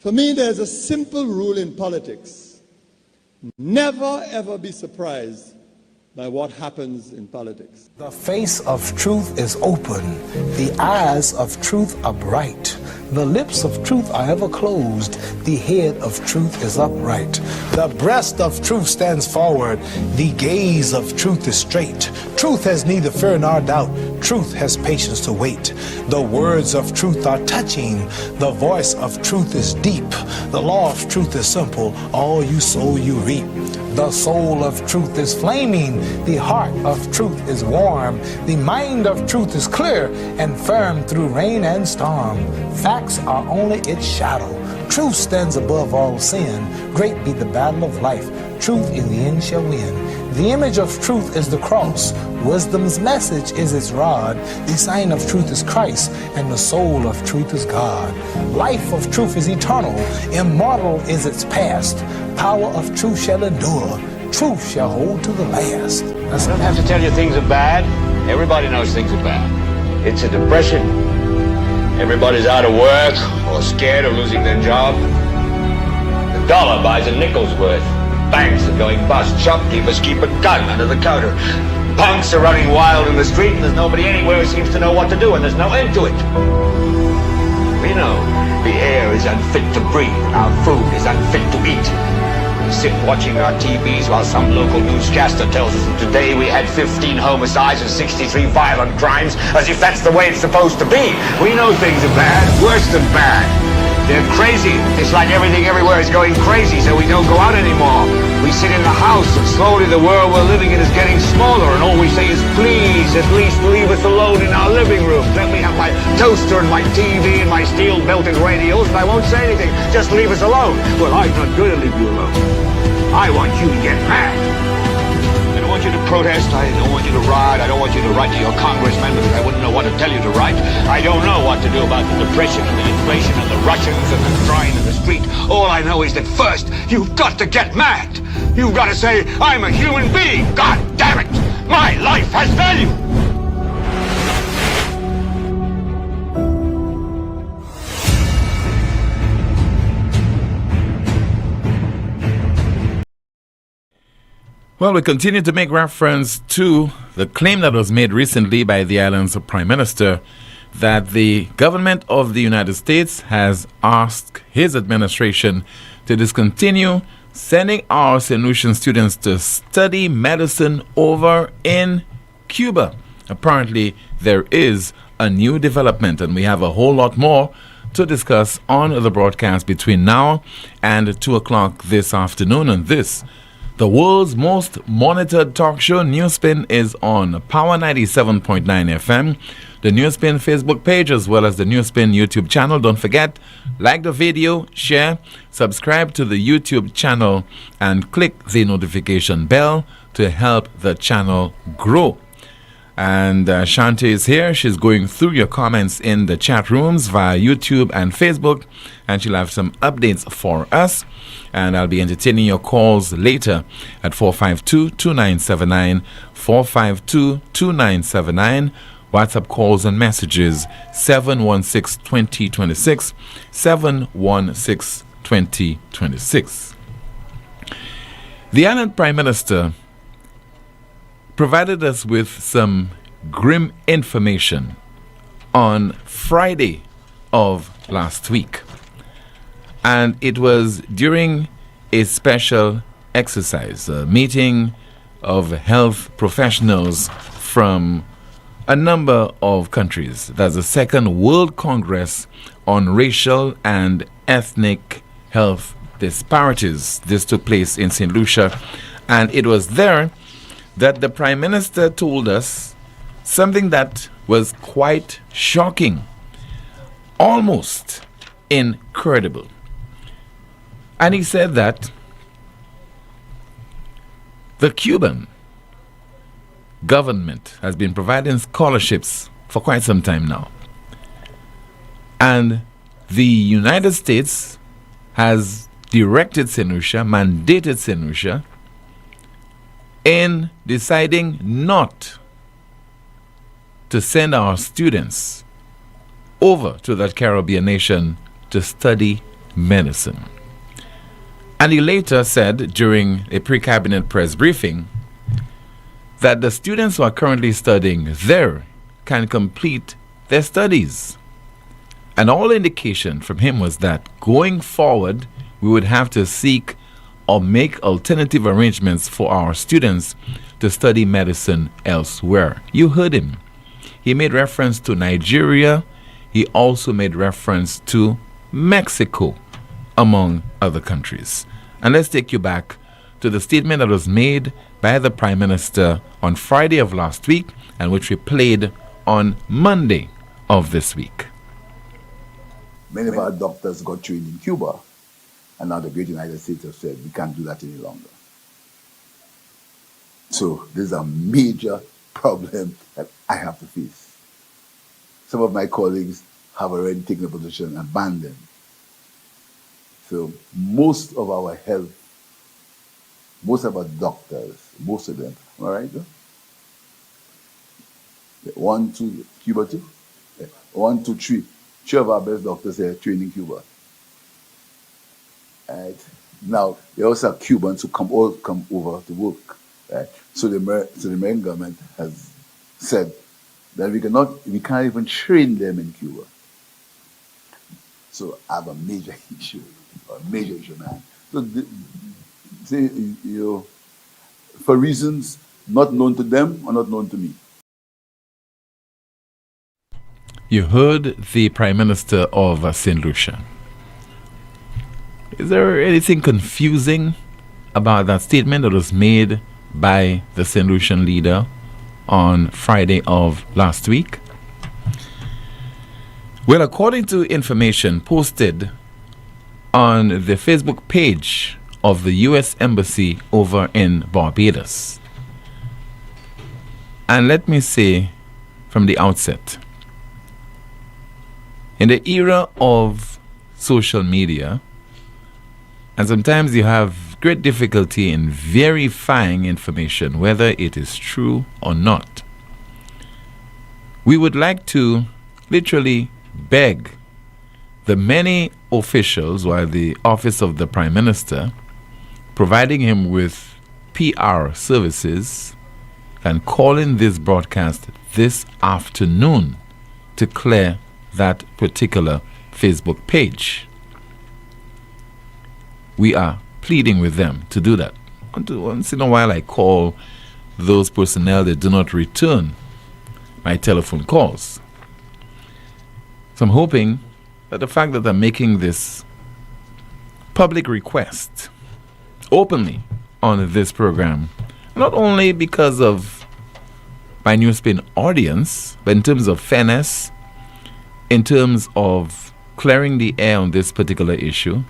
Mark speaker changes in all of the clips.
Speaker 1: For me, there's a simple rule in politics. Never, ever be surprised by what happens in politics.
Speaker 2: The face of truth is open. The eyes of truth are bright. The lips of truth are ever closed. The head of truth is upright. The breast of truth stands forward. The gaze of truth is straight. Truth has neither fear nor doubt. Truth has patience to wait. The words of truth are touching. The voice of truth is deep. The law of truth is simple. All you sow, you reap. The soul of truth is flaming. The heart of truth is warm. The mind of truth is clear and firm through rain and storm. Facts are only its shadow. Truth stands above all sin. Great be the battle of life. Truth in the end shall win. The image of truth is the cross. Wisdom's message is its rod. The sign of truth is Christ, and the soul of truth is God. Life of truth is eternal. Immortal is its past. Power of truth shall endure. Truth shall hold to the last.
Speaker 3: I don't have to tell you things are bad. Everybody knows things are bad. It's a depression. Everybody's out of work or scared of losing their job. The dollar buys a nickel's worth. Banks are going bust. Shopkeepers keep a gun under the counter. Punks are running wild in the street, and there's nobody anywhere who seems to know what to do, and there's no end to it. We know the air is unfit to breathe, and our food is unfit to eat. We sit watching our TVs while some local newscaster tells us that today we had 15 homicides and 63 violent crimes, as if that's the way it's supposed to be. We know things are bad, worse than bad. They're crazy. It's like everything everywhere is going crazy, so we don't go out anymore. We sit in the house, and slowly the world we're living in is getting smaller, and all we say is, please, at least leave us alone in our living room. Let me have my toaster and my TV and my steel-belted radios, and I won't say anything. Just leave us alone. Well, I'm not going to leave you alone. I want you to get mad. I don't want you to protest. I don't want you to riot. I don't want you to write to your congressman because I wouldn't know what to tell you to write. I don't know what to do about the depression and the inflation and the Russians and the crying in the street. All I know is that first, you've got to get mad. You've got to say, I'm a human being. God damn it. My life has value.
Speaker 4: Well, we continue to make reference to the claim that was made recently by the island's Prime Minister that the government of the United States has asked his administration to discontinue sending our St. Lucian students to study medicine over in Cuba. Apparently, there is a new development, and we have a whole lot more to discuss on the broadcast between now and 2 o'clock this afternoon. And this, the world's most monitored talk show, NewsSpin, is on Power 97.9 FM, the NewsSpin Facebook page, as well as the NewsSpin YouTube channel. Don't forget, like the video, share, subscribe to the YouTube channel, and click the notification bell to help the channel grow. And Shanti is here. She's going through your comments in the chat rooms via YouTube and Facebook, and she'll have some updates for us. And I'll be entertaining your calls later at 452-2979, 452-2979. WhatsApp calls and messages 716-2026, 716-2026. The island Prime Minister provided us with some grim information on Friday of last week. And it was during a special exercise, a meeting of health professionals from a number of countries. That's the Second World Congress on Racial and Ethnic Health Disparities. This took place in St. Lucia, and it was there that the Prime Minister told us something that was quite shocking, almost incredible. And he said that the Cuban government has been providing scholarships for quite some time now. And the United States has directed St. Lucia, mandated St. Lucia, in deciding not to send our students over to that Caribbean nation to study medicine. And he later said during a pre-cabinet press briefing that the students who are currently studying there can complete their studies. And all indication from him was that going forward, we would have to seek or make alternative arrangements for our students to study medicine elsewhere. You heard him. He made reference to Nigeria. He also made reference to Mexico, among other countries. And let's take you back to the statement that was made by the Prime Minister on Friday of last week and which we played on Monday of this week.
Speaker 5: Many of our doctors got trained in Cuba, and now the great United States have said we can't do that any longer. So this is a major problem that I have to face. Some of my colleagues have already taken a position and banned them. So most of our health, most of our doctors, most of them, all right? 1, 2, Cuba 2? 1, 2, 3. 3 of our best doctors are trained in Cuba. Right. Now, they also have Cubans who come over to work. Right. So the American government has said that we can't even train them in Cuba. So I have a major issue, man. So, for reasons not known to them or not known to me.
Speaker 4: You heard the Prime Minister of St. Lucia. Is there anything confusing about that statement that was made by the St. Lucian leader on Friday of last week? Well, according to information posted on the Facebook page of the U.S. Embassy over in Barbados, and let me say from the outset, in the era of social media, and sometimes you have great difficulty in verifying information, whether it is true or not, we would like to literally beg the many officials, while the office of the Prime Minister, providing him with PR services, and calling this broadcast this afternoon to clear that particular Facebook page. We are pleading with them to do that. Once in a while I call those personnel that do not return my telephone calls. So I'm hoping that the fact that I'm making this public request openly on this program, not only because of my NewsSpin audience, but in terms of fairness, in terms of clearing the air on this particular issue,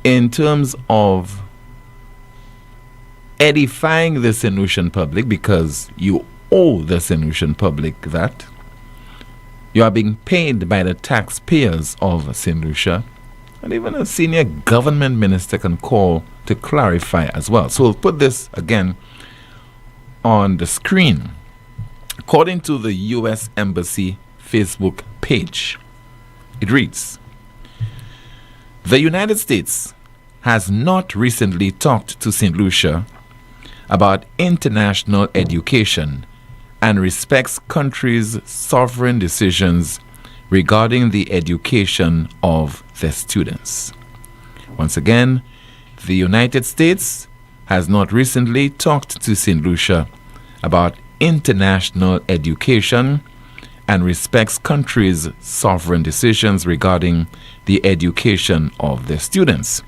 Speaker 4: in terms of edifying the St. Lucian public, because you owe the St. Lucian public that. You are being paid by the taxpayers of St. Lucia, and even a senior government minister can call to clarify as well. So we'll put this again on the screen. According to the U.S. Embassy Facebook page, it reads, "The United States has not recently talked to St. Lucia about international education and respects countries' sovereign decisions regarding the education of their students." Once again, the United States has not recently talked to St. Lucia about international education and respects countries' sovereign decisions regarding the education of their students.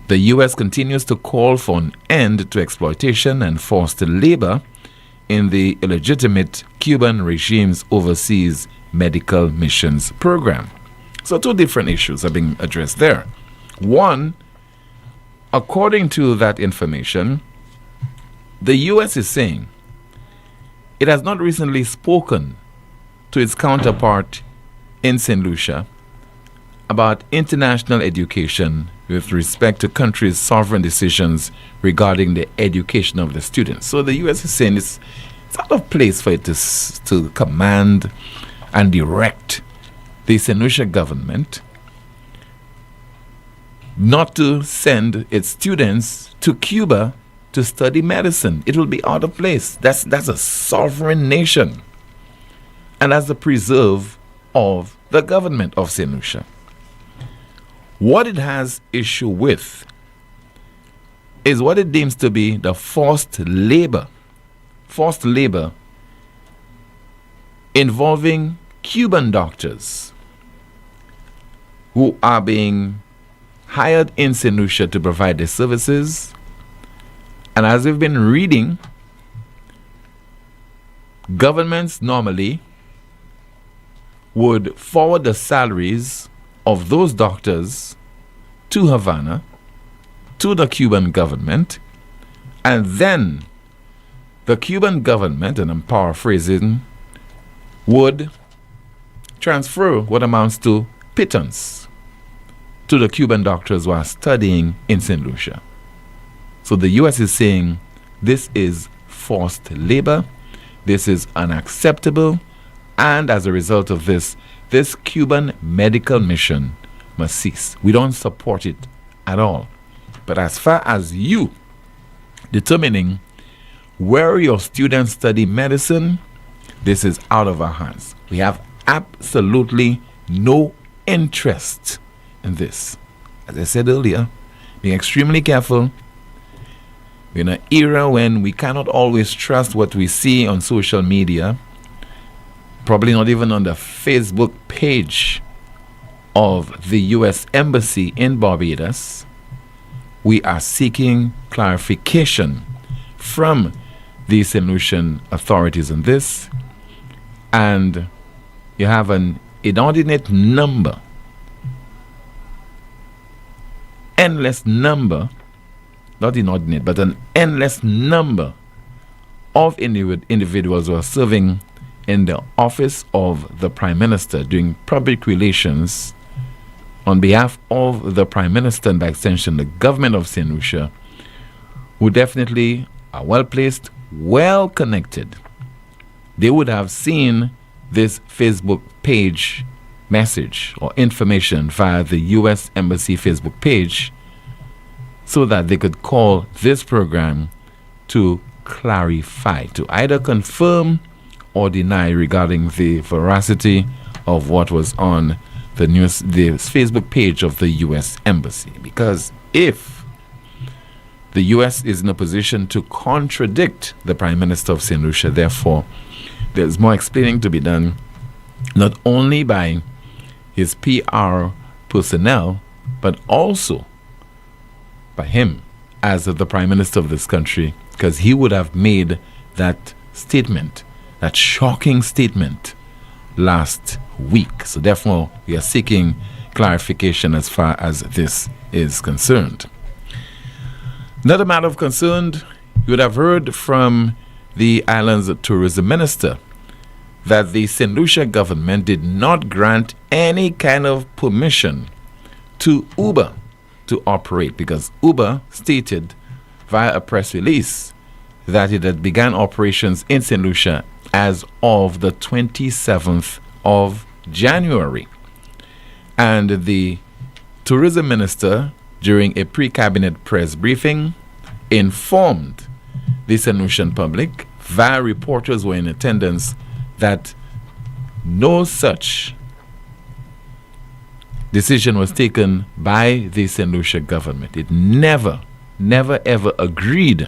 Speaker 4: The U.S. continues to call for an end to exploitation and forced labor in the illegitimate Cuban regime's overseas medical missions program. So 2 different issues are being addressed there. One, according to that information, the U.S. is saying it has not recently spoken to its counterpart in St. Lucia about international education with respect to countries' sovereign decisions regarding the education of the students. So the U.S. is saying it's out of place for it to command and direct the St. Lucia government not to send its students to Cuba to study medicine. It will be out of place. That's a sovereign nation. And that's the preserve of the government of St. Lucia. What it has issue with is what it deems to be the forced labor involving Cuban doctors who are being hired in St. Lucia to provide their services. And as we've been reading, governments normally would forward the salaries of those doctors to Havana, to the Cuban government, and then the Cuban government, and I'm paraphrasing, would transfer what amounts to pittance to the Cuban doctors who are studying in St. Lucia. So the U.S. is saying this is forced labor, this is unacceptable, and as a result of this, this Cuban medical mission must cease. We don't support it at all. But as far as you determining where your students study medicine, this is out of our hands. We have absolutely no interest in this. As I said earlier, being extremely careful. We're in an era when we cannot always trust what we see on social media, probably not even on the Facebook page of the U.S. Embassy in Barbados. We are seeking clarification from the St. Lucian authorities on this, and you have an inordinate number, endless number, not inordinate, but an endless number of individuals who are serving in the office of the Prime Minister doing public relations on behalf of the Prime Minister and by extension the government of St. Lucia, who definitely are well placed, well connected. They would have seen this Facebook page message or information via the U.S. Embassy Facebook page so that they could call this program to clarify, to either confirm or deny regarding the veracity of what was on the Facebook page of the U.S. Embassy. Because if the U.S. is in a position to contradict the Prime Minister of St. Lucia, therefore, there's more explaining to be done, not only by his PR personnel, but also by him as the Prime Minister of this country, because he would have made that statement, that shocking statement, last week. So therefore, we are seeking clarification as far as this is concerned. Another matter of concern, you would have heard from the island's tourism minister that the St. Lucia government did not grant any kind of permission to Uber to operate, because Uber stated via a press release that it had begun operations in St. Lucia as of the 27th of January. And the tourism minister, during a pre-cabinet press briefing, informed the St. Lucian public, via reporters who were in attendance, that no such decision was taken by the St. Lucia government. It never ever agreed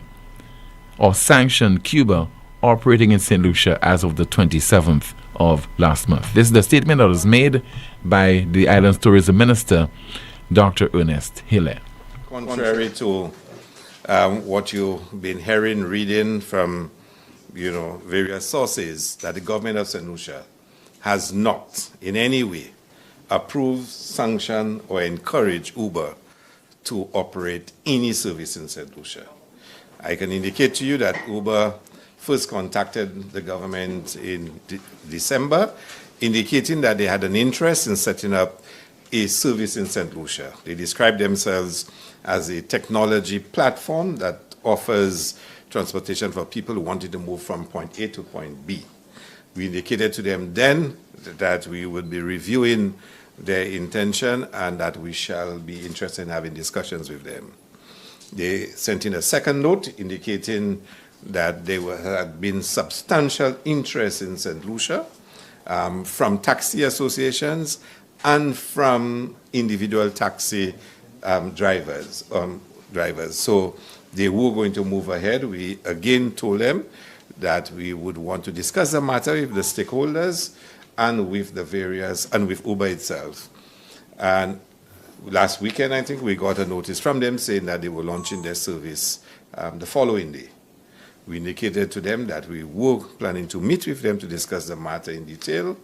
Speaker 4: or sanctioned Cuba operating in St. Lucia as of the 27th of last month. This is the statement that was made by the island's tourism minister, Dr. Ernest Hilaire.
Speaker 6: Contrary to what you've been hearing, reading from various sources, that the government of St. Lucia has not in any way approved, sanctioned, or encouraged Uber to operate any service in St. Lucia. I can indicate to you that Uber first contacted the government in December, indicating that they had an interest in setting up a service in St. Lucia. They described themselves as a technology platform that offers transportation for people who wanted to move from point A to point B. We indicated to them then that we would be reviewing their intention and that we shall be interested in having discussions with them. They sent in a second note indicating that there had been substantial interest in St. Lucia from taxi associations and from individual taxi drivers. So they were going to move ahead. We again told them that we would want to discuss the matter with the stakeholders and with the various, and with Uber itself. And last weekend, I think, we got a notice from them saying that they were launching their service the following day. We indicated to them that we were planning to meet with them to discuss the matter in detail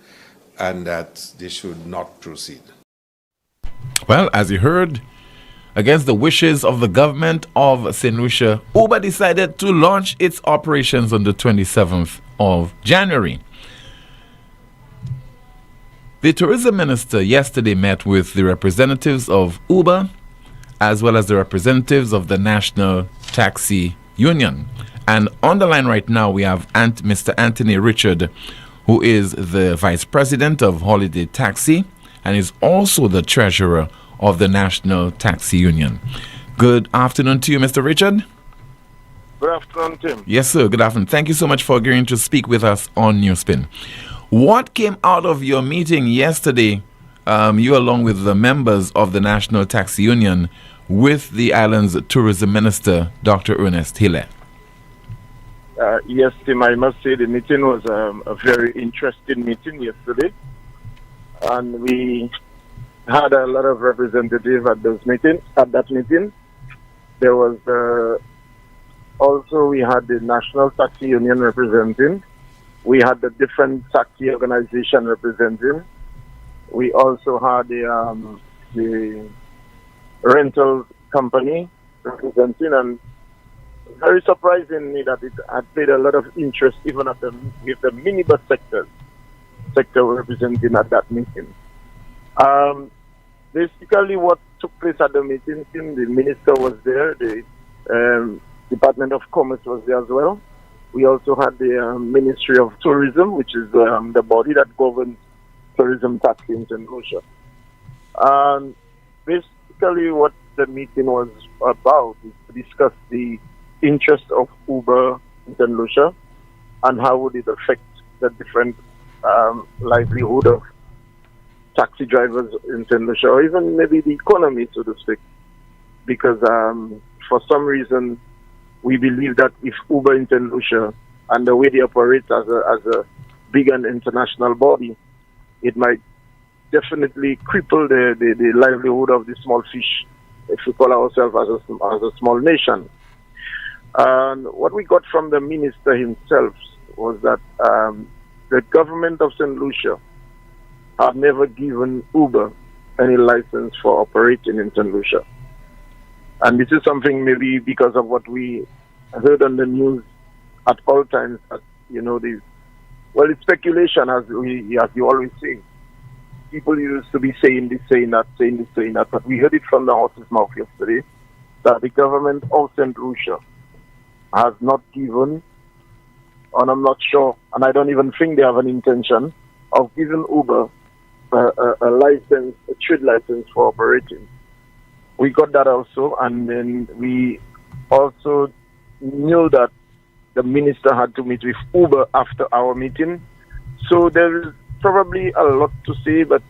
Speaker 6: and that they should not proceed.
Speaker 4: Well, as you heard, against the wishes of the government of St. Lucia, Uber decided to launch its operations on the 27th of January. The tourism minister yesterday met with the representatives of Uber as well as the representatives of the National Taxi Union. And on the line right now we have Mr. Anthony Richard, who is the Vice President of Holiday Taxi and is also the Treasurer of the National Taxi Union. Good afternoon to you, Mr. Richard.
Speaker 7: Good afternoon, Tim.
Speaker 4: Yes, sir. Good afternoon. Thank you so much for agreeing to speak with us on NewsSpin. What came out of your meeting yesterday, you along with the members of the National Taxi Union, with the island's tourism minister, Dr. Ernest Hille?
Speaker 7: Yes, Tim, I must say the meeting was a very interesting meeting yesterday. And we had a lot of representatives at that meeting. There was also, we had the National Taxi Union representing. We had the different taxi organization representing. We also had the rental company representing, and very surprisingly that it had paid a lot of interest even with the minibus sector representing at that meeting. Basically what took place at the meeting, the minister was there, the Department of Commerce was there as well. We also had the Ministry of Tourism, which is the body that governs tourism taxi in St. Lucia. Basically what the meeting was about is to discuss the interest of Uber in St. Lucia and how would it affect the different livelihood of taxi drivers in St. Lucia, or even maybe the economy, so to speak. Because for some reason, we believe that if Uber in St. Lucia and the way they operate as a big and international body, it might definitely cripple the livelihood of the small fish, if we call ourselves as a small nation. And what we got from the minister himself was that the government of St. Lucia have never given Uber any license for operating in St. Lucia. And this is something maybe because of what we heard on the news at all times, that, it's speculation, as you always say. People used to be saying this, saying that, but we heard it from the horse's mouth yesterday, that the government of St. Lucia has not given, and I'm not sure, and I don't even think they have an intention of giving Uber a license, a trade license for operating. We got that also, and then we also knew that the minister had to meet with Uber after our meeting. So there is probably a lot to say, but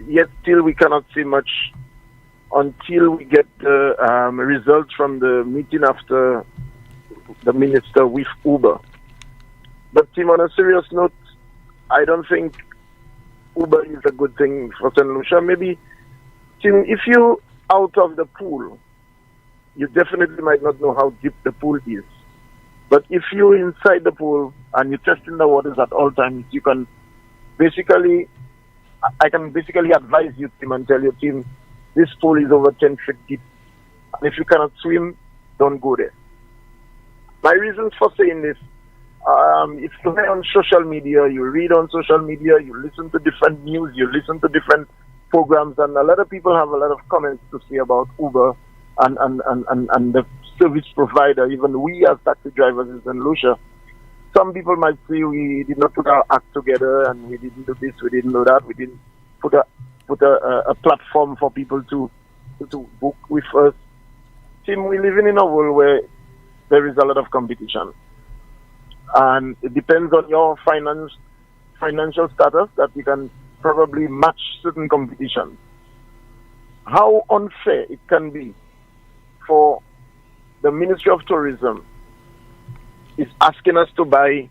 Speaker 7: yet still we cannot say much until we get the results from the meeting after the minister with Uber. But Tim, on a serious note, I don't think Uber is a good thing for St. Lucia. Maybe, Tim, if you out of the pool, you definitely might not know how deep the pool is. But if you're inside the pool and you're testing the waters at all times, you can I can basically advise you, Tim, and tell your team, this pool is over 10 feet deep. And if you cannot swim, don't go there. My reasons for saying this, it's on social media, you read on social media, you listen to different news, you listen to different programs, and a lot of people have a lot of comments to say about Uber and the service provider, even we as taxi drivers in St. Lucia. Some people might say we did not put our act together and we didn't do this, we didn't do that, we didn't put put a platform for people to book with us. Tim, we're living in a world where there is a lot of competition. And it depends on your financial status that you can probably match certain competition. How unfair it can be for the Ministry of Tourism is asking us to buy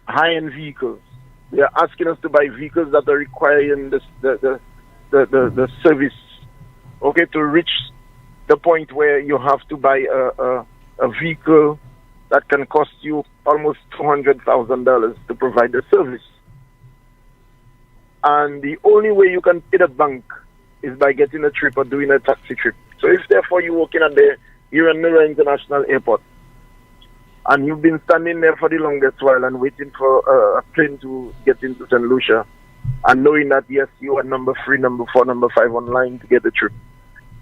Speaker 7: high-end vehicles. They are asking us to buy vehicles that are requiring the service, okay, to reach the point where you have to buy a vehicle that can cost you almost $200,000 to provide the service. And the only way you can pay the bank is by getting a trip or doing a taxi trip. So if therefore you're working at the Iranura International Airport and you've been standing there for the longest while and waiting for a plane to get into St. Lucia and knowing that, yes, you are number 3, number 4, number 5 online to get the trip.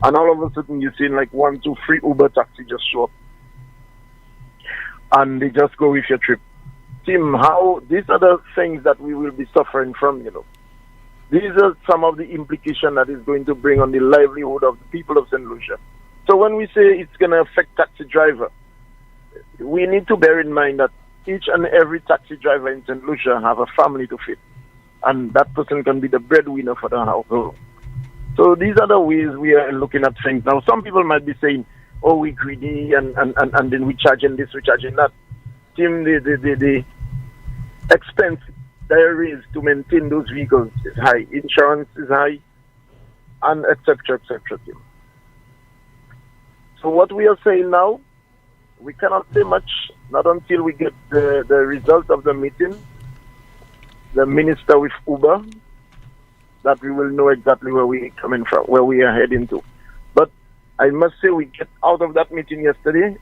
Speaker 7: And all of a sudden you're seeing like 1, 2, 3 Uber taxi just show up. And they just go with your trip. Tim, how these are the things that we will be suffering from, you know. These are some of the implications that is going to bring on the livelihood of the people of St. Lucia. So when we say it's going to affect taxi driver, we need to bear in mind that each and every taxi driver in St. Lucia have a family to feed. And that person can be the breadwinner for the household. So these are the ways we are looking at things. Now, some people might be saying, oh, we're greedy and then we're charging this, we're charging that. Tim, the expense there is to maintain those vehicles is high. Insurance is high, and etc. Tim. So what we are saying now, we cannot say much, not until we get the result of the meeting, the minister with Uber, that we will know exactly where we are coming from, where we are heading to. But I must say we get out of that meeting yesterday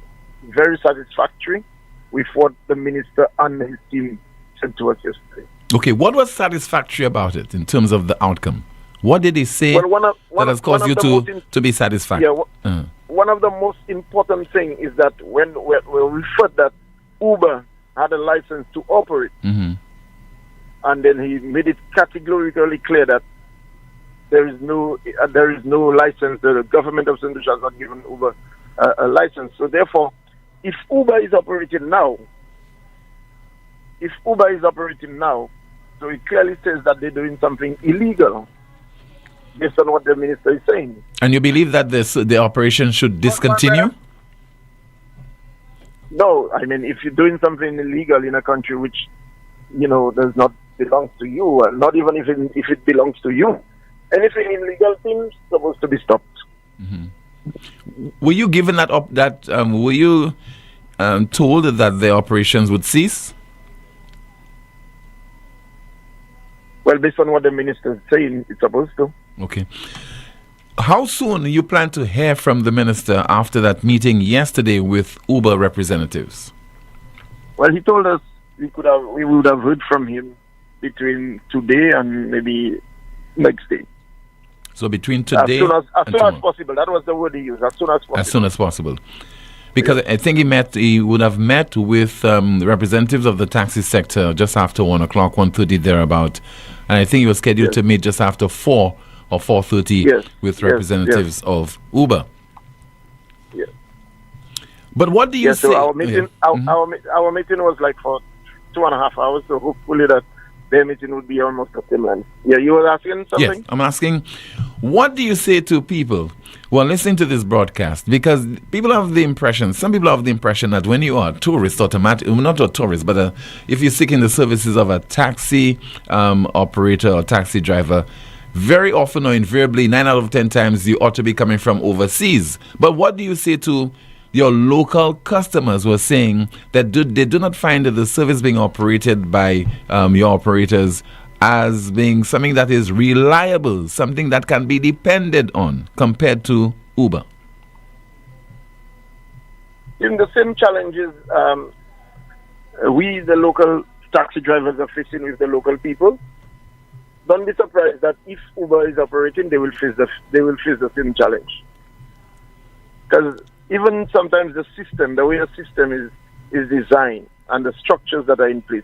Speaker 7: very satisfactory with what the minister and his team said to us yesterday.
Speaker 4: Okay, what was satisfactory about it in terms of the outcome? What did he say that has caused you to be satisfied?
Speaker 7: Yeah, one of the most important things is that when we referred that Uber had a license to operate, and then he made it categorically clear that there is no license. The government of St. Lucia has not given Uber a license. So therefore, if Uber is operating now, so it clearly says that they're doing something illegal based on what the minister is saying.
Speaker 4: And you believe that the operation should discontinue?
Speaker 7: No, I mean, if you're doing something illegal in a country which, you know, does not belong to you, and not even if it belongs to you, anything illegal things supposed to be stopped.
Speaker 4: Were you given that were you told that the operations would cease?
Speaker 7: Well, based on what the minister is saying, it's supposed to.
Speaker 4: Okay. How soon you plan to hear from the minister after that meeting yesterday with Uber representatives?
Speaker 7: Well, he told us we would have heard from him between today and maybe next day. So
Speaker 4: between today
Speaker 7: as soon as possible. That was the word he used. As soon as possible.
Speaker 4: As soon as possible. Because I think he would have met with representatives of the taxi sector just after 1 o'clock, 1:30 thereabout. And I think he was scheduled to meet just after 4 or 4:30 with representatives of Uber.
Speaker 7: Yes.
Speaker 4: But what do you say?
Speaker 7: So our meeting, our meeting was like for 2.5 hours. So hopefully that their meeting would be almost the same length. Yeah, you were asking something?
Speaker 4: Yes, I'm asking, what do you say to people who are listening to this broadcast? Because people have the impression, some people have the impression that when you are a tourist, not a tourist, but if you're seeking the services of a taxi operator or taxi driver, very often or invariably, 9 out of 10 times, you ought to be coming from overseas. But what do you say to your local customers who are saying that they do not find that the service being operated by your operators as being something that is reliable, something that can be depended on compared to Uber?
Speaker 7: In the same challenges we, the local taxi drivers, are facing with the local people, don't be surprised that if Uber is operating, they will face the same challenge. Because even sometimes the way the system is designed and the structures that are in place,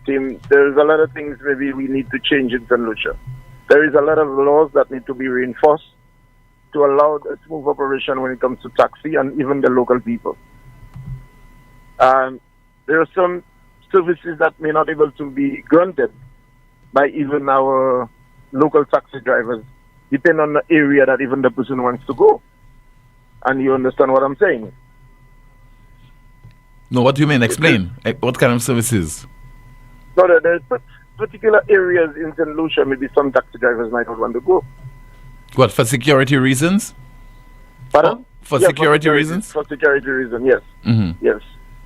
Speaker 7: there's a lot of things maybe we need to change in St. Lucia. There is a lot of laws that need to be reinforced to allow a smooth operation when it comes to taxi and even the local people. There are some services that may not be able to be granted by even our local taxi drivers, depending on the area that even the person wants to go. And you understand what I'm saying?
Speaker 4: No, what do you mean? Explain. What kind of services?
Speaker 7: No, there's particular areas in St. Lucia maybe some taxi drivers might not want to go.
Speaker 4: What, for security reasons?
Speaker 7: Pardon?
Speaker 4: For security reasons?
Speaker 7: For security reasons, yes.
Speaker 4: Mm-hmm.
Speaker 7: Yes.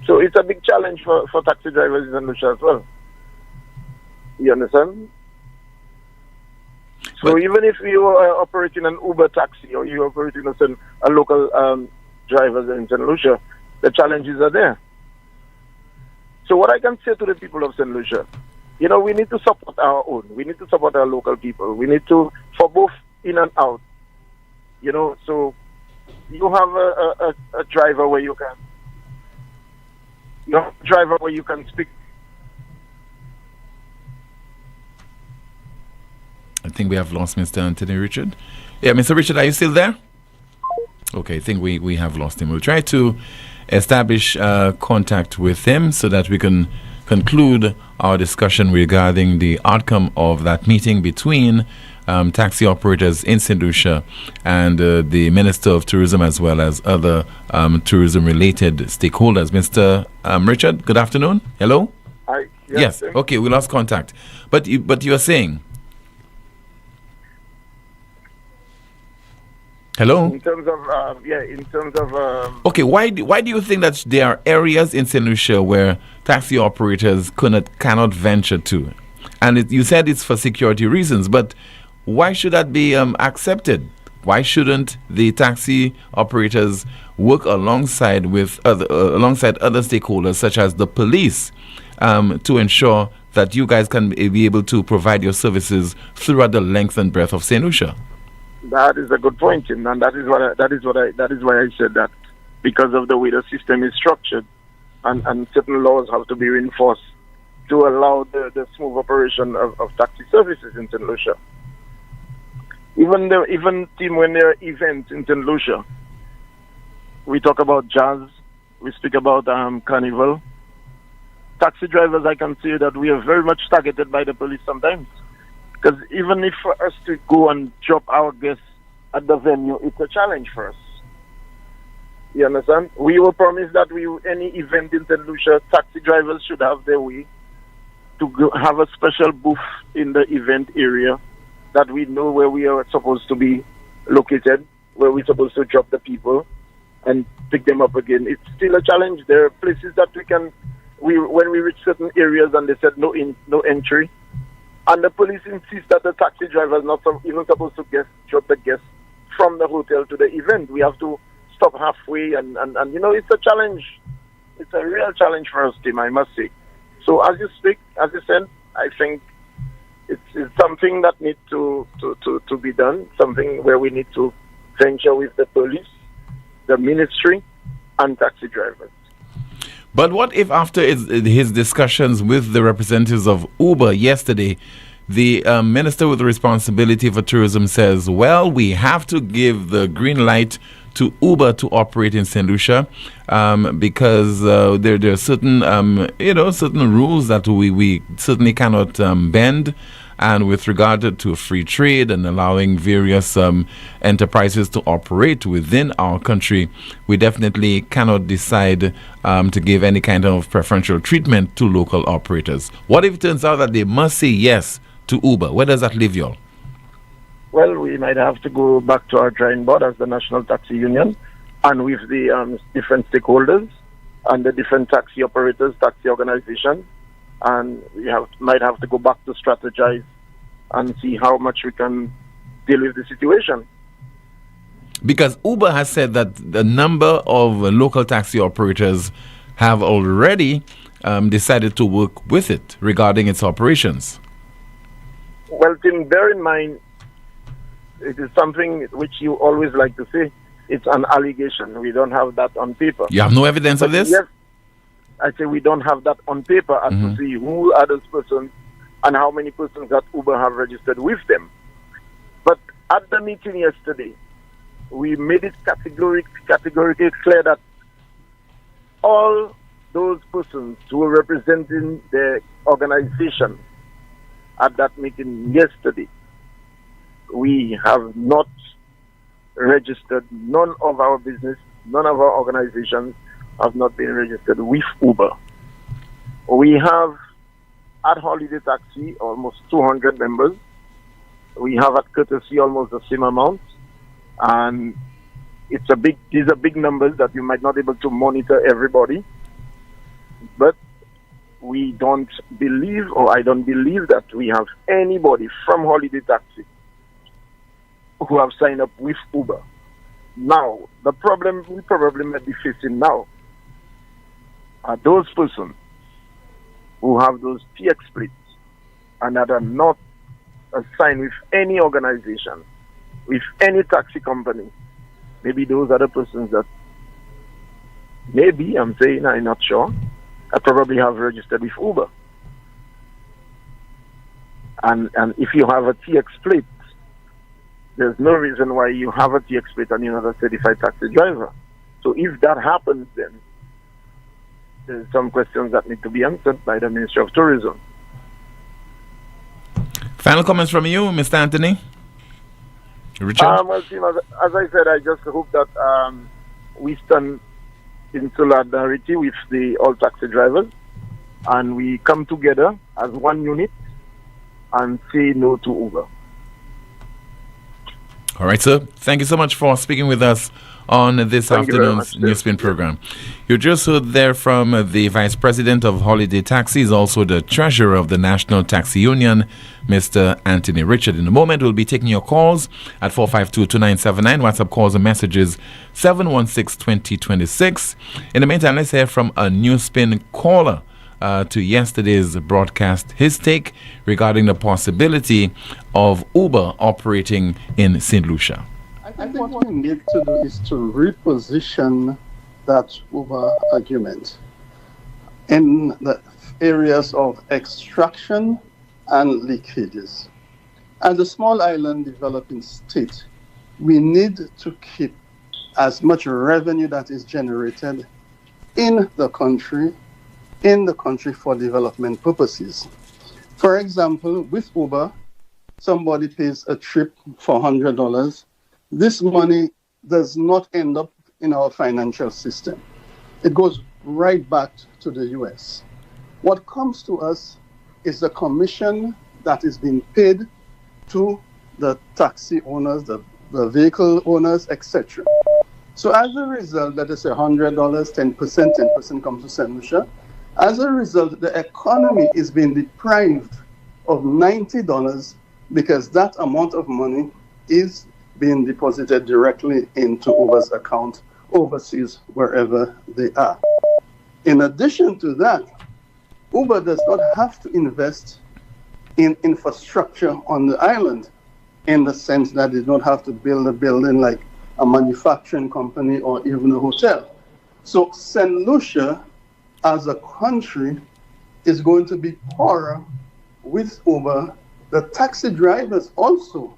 Speaker 7: So it's a big challenge for taxi drivers in St. Lucia as well. You understand? So even if you are operating an Uber taxi or you're operating a local drivers in St. Lucia, the challenges are there. So what I can say to the people of St. Lucia, we need to support our own. We need to support our local people. We need to, for both in and out. So you have a driver where you can. You have a driver where you can speak.
Speaker 4: I think we have lost Mr. Anthony Richard. Yeah, Mr. Richard, are you still there? Okay, I think we have lost him. We'll try to establish contact with him so that we can conclude our discussion regarding the outcome of that meeting between taxi operators in St. Lucia and the Minister of Tourism as well as other tourism-related stakeholders. Mr. Richard, good afternoon. Hello?
Speaker 7: Hi.
Speaker 4: Yes. Okay, we lost contact. But you are saying... Hello?
Speaker 7: In terms of...
Speaker 4: Okay, why do you think that there are areas in St. Lucia where taxi operators cannot venture to? And you said it's for security reasons, but why should that be accepted? Why shouldn't the taxi operators work alongside other stakeholders such as the police to ensure that you guys can be able to provide your services throughout the length and breadth of St. Lucia?
Speaker 7: That is a good point, Tim, and that is why I said that, because of the way the system is structured, and certain laws have to be reinforced to allow the smooth operation of taxi services in St. Lucia. Even Tim, when there are events in St. Lucia, we talk about jazz, we speak about carnival. Taxi drivers, I can say that we are very much targeted by the police sometimes. Because even if for us to go and drop our guests at the venue, it's a challenge for us. You understand? We were promised that any event in St. Lucia, taxi drivers should have their way to have a special booth in the event area that we know where we are supposed to be located, where we're supposed to drop the people and pick them up again. It's still a challenge. There are places that when we reach certain areas and they said no entry, and the police insist that the taxi driver is not even supposed to drop the guests from the hotel to the event. We have to stop halfway, and it's a challenge. It's a real challenge for us, Tim, I must say. So as you said, I think it's something that needs to be done, something where we need to venture with the police, the ministry, and taxi drivers.
Speaker 4: But what if after his discussions with the representatives of Uber yesterday, the minister with the responsibility for tourism says, well, we have to give the green light to Uber to operate in St. Lucia because there are certain, certain rules that we certainly cannot bend. And with regard to free trade and allowing various enterprises to operate within our country, we definitely cannot decide to give any kind of preferential treatment to local operators. What if it turns out that they must say yes to Uber? Where does that leave you all?
Speaker 7: Well, we might have to go back to our drawing board as the National Taxi Union and with the different stakeholders and the different taxi operators, taxi organizations. And we might have to go back to strategize and see how much we can deal with the situation.
Speaker 4: Because Uber has said that the number of local taxi operators have already decided to work with it regarding its operations.
Speaker 7: Well, Tim, bear in mind, it is something which you always like to say. It's an allegation. We don't have that on paper.
Speaker 4: You have no evidence of this?
Speaker 7: Yes. I say we don't have that on paper as to see who are those persons and how many persons that Uber have registered with them. At the meeting yesterday, we made it categorically clear that all those persons who were representing the organization at that meeting yesterday, we have not registered. None of our business, none of our organizations have not been registered with Uber. We have at Holiday Taxi almost 200 members. We have at Courtesy almost the same amount. And these are big numbers that you might not be able to monitor everybody. But we don't believe, or I don't believe, that we have anybody from Holiday Taxi who have signed up with Uber. Now, the problem we probably might be facing now are those persons who have those TX splits and that are not assigned with any organization, with any taxi company. Maybe those are the persons that maybe, I'm saying, I'm not sure, I probably have registered with Uber. And if you have a TX split, there's no reason why you have a TX split and you're not a certified taxi driver. So if that happens, then there's some questions that need to be answered by the Ministry of Tourism.
Speaker 4: Final comments from you, Mr. Anthony? Richard?
Speaker 7: Well, Tim, as I said, I just hope that we stand in solidarity with all taxi drivers and we come together as one unit and say no to Uber.
Speaker 4: All right, sir. Thank you so much for speaking with us on this afternoon's NewsSpin program. You just heard there from the Vice President of Holiday Taxis, also the Treasurer of the National Taxi Union, Mr. Anthony Richard. In a moment, we'll be taking your calls at 452-2979. WhatsApp calls and messages 716-2026. In the meantime, let's hear from a NewsSpin caller to yesterday's broadcast, his take regarding the possibility of Uber operating in St. Lucia.
Speaker 8: I think what we need to do is to reposition that Uber argument in the areas of extraction and leakages. As a small island developing state, we need to keep as much revenue that is generated in the country for development purposes. For example, with Uber, somebody pays a trip for $100. This money does not end up in our financial system. It goes right back to the US. What comes to us is the commission that is being paid to the taxi owners, the vehicle owners, etc. So as a result, let us say $100, 10% comes to St. Lucia. As a result, the economy is being deprived of $90 because that amount of money is being deposited directly into Uber's account overseas, wherever they are. In addition to that, Uber does not have to invest in infrastructure on the island in the sense that they don't have to build a building like a manufacturing company or even a hotel. So St. Lucia as a country is going to be poorer with Uber. The taxi drivers also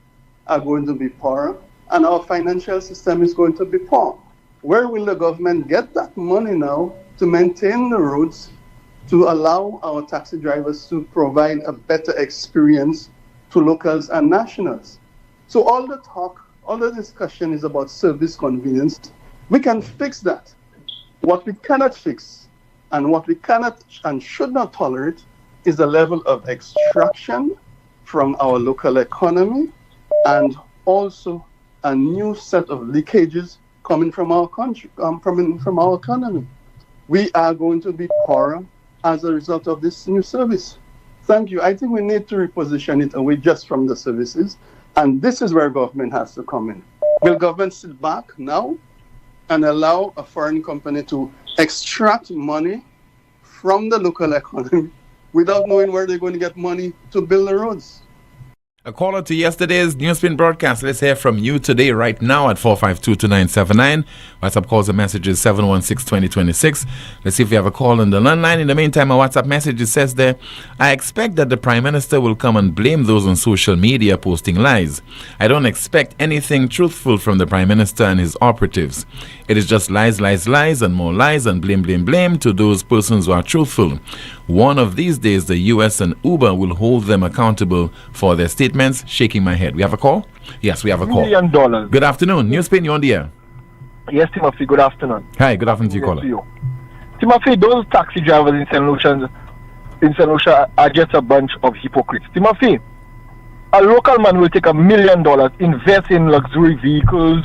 Speaker 8: are going to be poorer, and our financial system is going to be poor. Where will the government get that money now to maintain the roads, to allow our taxi drivers to provide a better experience to locals and nationals? So all the talk, all the discussion is about service convenience. We can fix that. What we cannot fix and what we cannot and should not tolerate is the level of extraction from our local economy and also a new set of leakages coming from our country, from our economy. We are going to be poorer as a result of this new service. Thank you. I think we need to reposition it away just from the services, and this is where government has to come in. Will government sit back now and allow a foreign company to extract money from the local economy without knowing where they're going to get money to build the roads?
Speaker 4: A caller to yesterday's NewsSpin broadcast. Let's hear from you today, right now, at 452-2979. WhatsApp calls and messages 716-2026. Let's see if we have a call on the landline. In the meantime, a WhatsApp message says there, I expect that the Prime Minister will come and blame those on social media posting lies. I don't expect anything truthful from the Prime Minister and his operatives. It is just lies, lies, lies, and more lies, and blame, blame, blame to those persons who are truthful. One of these days, the US and Uber will hold them accountable for their statements. Shaking my head. We have a call? Yes, we have a call.
Speaker 9: $1 million.
Speaker 4: Good afternoon. NewsSpin, you're on the air.
Speaker 9: Yes, Timothy, good afternoon.
Speaker 4: Hi, good afternoon to you, caller.
Speaker 9: Timothy, those taxi drivers in St. Lucia are just a bunch of hypocrites. Timothy, a local man will take $1 million, invest in luxury vehicles,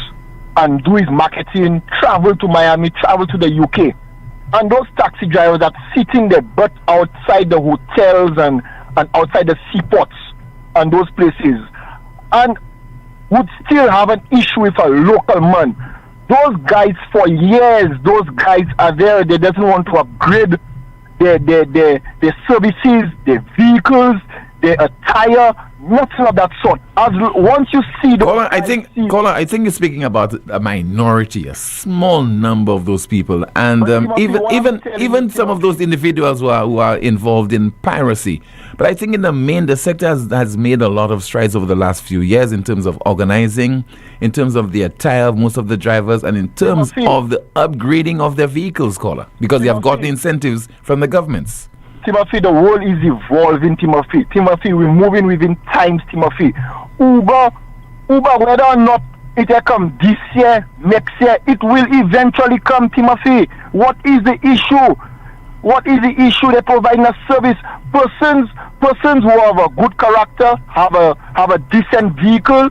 Speaker 9: and do his marketing, travel to Miami, travel to the UK. And those taxi drivers are sitting their butt outside the hotels and outside the seaports and those places, and would still have an issue with a local man. Those guys, for years, those guys are there. They doesn't want to upgrade their services, their vehicles, their attire, nothing of that sort. Once you see
Speaker 4: Caller, I think you're speaking about a minority, a small number of those people, and even some of those individuals who are involved in piracy. But I think in the main, the sector has made a lot of strides over the last few years in terms of organizing, in terms of the attire of most of the drivers, and in terms of the upgrading of their vehicles, caller, because they have gotten incentives from the governments.
Speaker 9: Timothy, the world is evolving, Timothy. Timothy, we're moving within times, Timothy. Uber, whether or not it will come this year, next year, it will eventually come, Timothy. What is the issue? What is the issue? They're providing a service. Persons who have a good character, have a decent vehicle,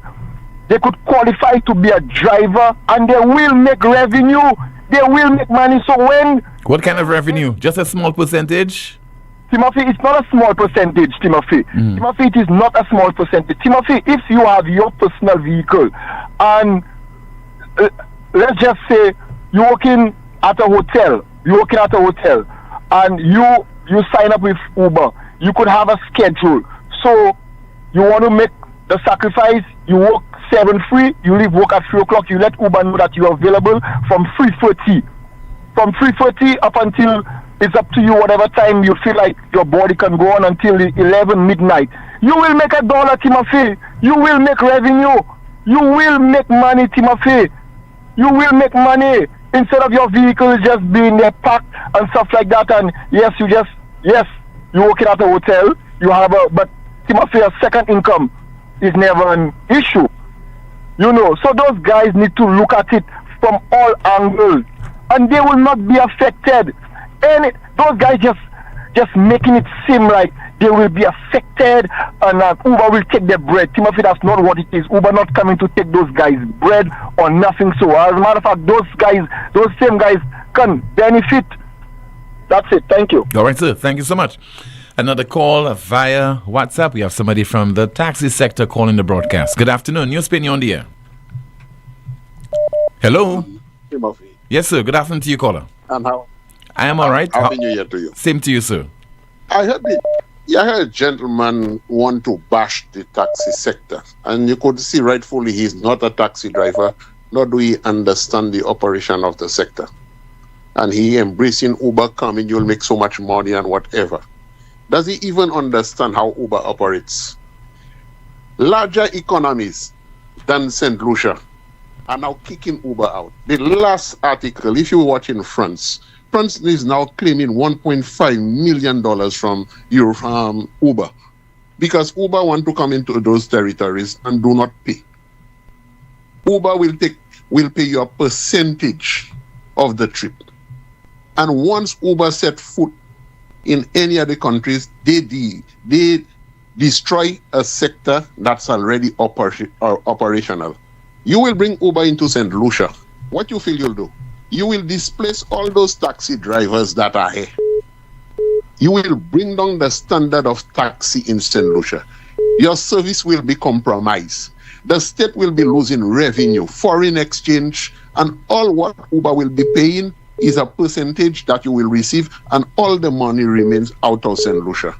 Speaker 9: they could qualify to be a driver, and they will make revenue. They will make money. So when...
Speaker 4: What kind of revenue? Just a small percentage?
Speaker 9: Timothy, it's not a small percentage, Timothy. Timothy, it is not a small percentage. Timothy, if you have your personal vehicle and let's just say you're working at a hotel, and you sign up with Uber, you could have a schedule. So you want to make the sacrifice, you work 7:03, you leave work at 3 o'clock, you let Uber know that you are available from 3:30. From 3:30 up until it's up to you, whatever time you feel like your body can go on until 11 midnight. You will make $1, Timothy. You will make revenue. You will make money, Timothy. You will make money instead of your vehicle just being there packed and stuff like that. And you're working at a hotel. But Timothy, a second income is never an issue. You know, so those guys need to look at it from all angles, and they will not be affected. And those guys just making it seem like they will be affected and Uber will take their bread. Timothy, that's not what it is. Uber not coming to take those guys' bread or nothing. So as a matter of fact, those same guys can benefit. That's it. Thank you.
Speaker 4: All right, sir. Thank you so much. Another call via WhatsApp. We have somebody from the taxi sector calling the broadcast. Good afternoon. NewsSpin, you're on the air. Hello.
Speaker 10: Timothy.
Speaker 4: Yes, sir. Good afternoon to you, caller.
Speaker 10: And how?
Speaker 4: I am all right.
Speaker 10: Happy New Year to you.
Speaker 4: Same to you, sir.
Speaker 10: I heard a gentleman want to bash the taxi sector, and you could see rightfully he's not a taxi driver, nor do he understand the operation of the sector. And he embracing Uber coming, you'll make so much money and whatever. Does he even understand how Uber operates? Larger economies than St. Lucia are now kicking Uber out. The last article, if you watch in France is now claiming $1.5 million from Uber because Uber want to come into those territories and do not pay. Uber will pay you a percentage of the trip. And once Uber set foot in any of the countries, they destroy a sector that's already operational. You will bring Uber into St. Lucia. What you feel you'll do? You will displace all those taxi drivers that are here. You will bring down the standard of taxi in St. Lucia. Your service will be compromised. The state will be losing revenue, foreign exchange, and all what Uber will be paying is a percentage that you will receive, and all the money remains out of St. Lucia.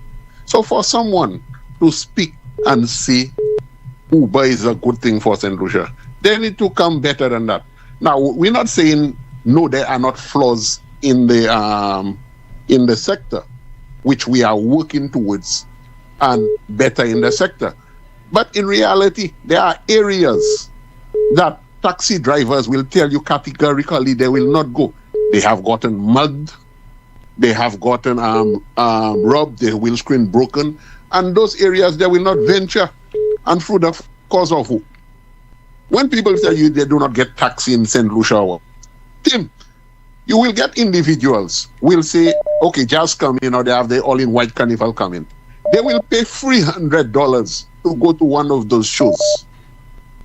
Speaker 10: So for someone to speak and say Uber is a good thing for St. Lucia. They need to come better than that. Now, we're not saying no, there are not flaws in the sector, which we are working towards, and better in the sector. But in reality, there are areas that taxi drivers will tell you categorically they will not go. They have gotten mugged, they have gotten robbed, their windscreen broken, and those areas they will not venture. And through the cause of who? When people tell you they do not get taxi in St. Lucia, Tim, you will get individuals will say, okay, just come in, or they have the all-in-white carnival coming. They will pay $300 to go to one of those shows.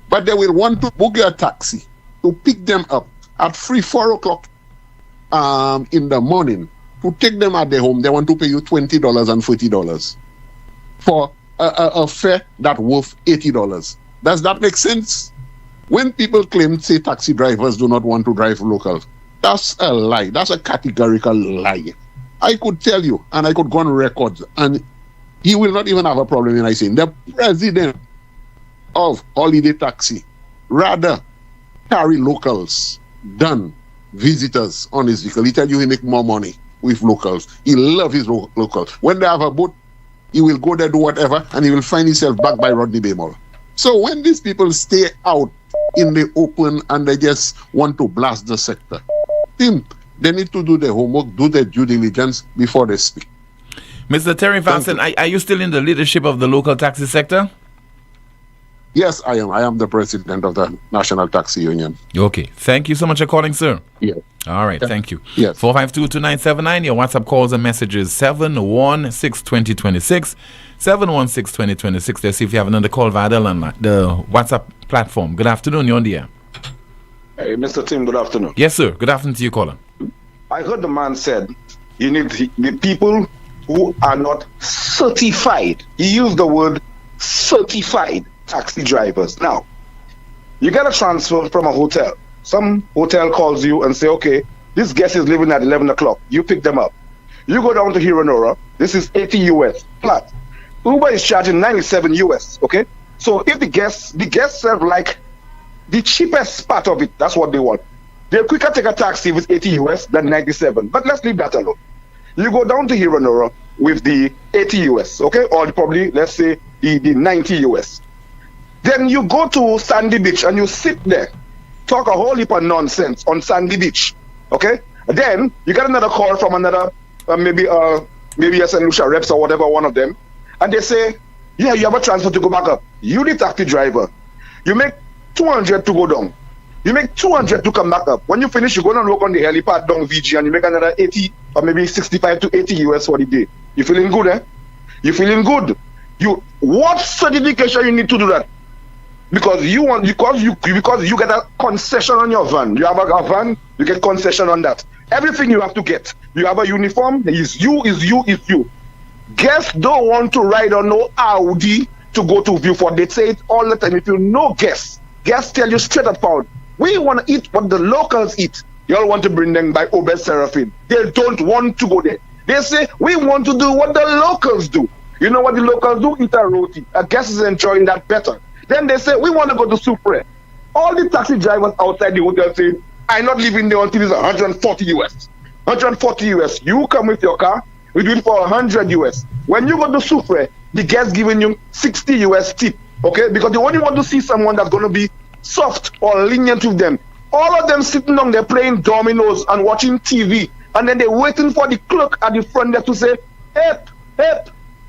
Speaker 10: But they will want to book a taxi to pick them up at 4 o'clock in the morning to take them at their home. They want to pay you $20 and $40 for a fare that's worth $80. Does that make sense? When people claim, say, taxi drivers do not want to drive local, that's a lie. That's a categorical lie. I could tell you, and I could go on record, and he will not even have a problem in I saying the president of Holiday Taxi rather carry locals than visitors on his vehicle. He tell you he make more money with locals. He love his locals. When they have a boat, he will go there, do whatever, and he will find himself back by Rodney Bay Mall. So when these people stay out in the open and they just want to blast the sector, they need to do their homework, do their due diligence before they speak.
Speaker 4: Mr. Terry Vanson, are you still in the leadership of the local taxi sector?
Speaker 10: Yes, I am. I am the president of the National Taxi Union.
Speaker 4: Okay. Thank you so much for calling, sir.
Speaker 10: Yes.
Speaker 4: All right. Thank you.
Speaker 10: Yes.
Speaker 4: 452-2979. Your WhatsApp calls and messages 716-2026. 716-2026. Let's see if you have another call via the WhatsApp platform. Good afternoon. You're on the air.
Speaker 11: Hey, Mr. Tim, good afternoon.
Speaker 4: Yes, sir. Good afternoon to you, caller.
Speaker 11: I heard the man said you need the people who are not certified. He used the word certified taxi drivers. Now, you get a transfer from a hotel. Some hotel calls you and say, okay, this guest is leaving at 11 o'clock. You pick them up. You go down to Hiranora. This is 80 US flat. Uber is charging 97 US, okay? So if the guests have like the cheapest part of it, that's what they want. They'll quicker take a taxi with 80 US than 97. But let's leave that alone. You go down to Hiranora with the 80 US, okay? Or probably, let's say, the 90 US. Then you go to Sandy Beach and you sit there, talk a whole heap of nonsense on Sandy Beach, okay? Then you get another call from another, maybe a St. Lucia reps or whatever, one of them, and they say, yeah, you have a transfer to go back up. You the taxi driver. You make 200 to go down. You make 200 to come back up. When you finish, you go and work on the helipad down VG and you make another 80 or maybe 65 to 80 US for the day. You feeling good, eh? You feeling good. What certification you need to do that? Because you get a concession on your van. You have a van, you get concession on that. Everything you have to get. You have a uniform, is you. Guests don't want to ride on no Audi to go to Viewfort. They say it all the time. If you know guests tell you straight up out, we want to eat what the locals eat. You all want to bring them by Obed Seraphim. They don't want to go there. They say, we want to do what the locals do. You know what the locals do? Eat a roti. A guest is enjoying that better. Then they say, we want to go to Supre. All the taxi drivers outside the hotel say, I'm not leaving there until it's 140 US. 140 US. You come with your car, we do it for 100 US. When you go to Supre, the guest giving you 60 US tip. Okay? Because they only want to see someone that's going to be soft or lenient with them. All of them sitting down there playing dominoes and watching TV. And then they're waiting for the clerk at the front there to say, hey,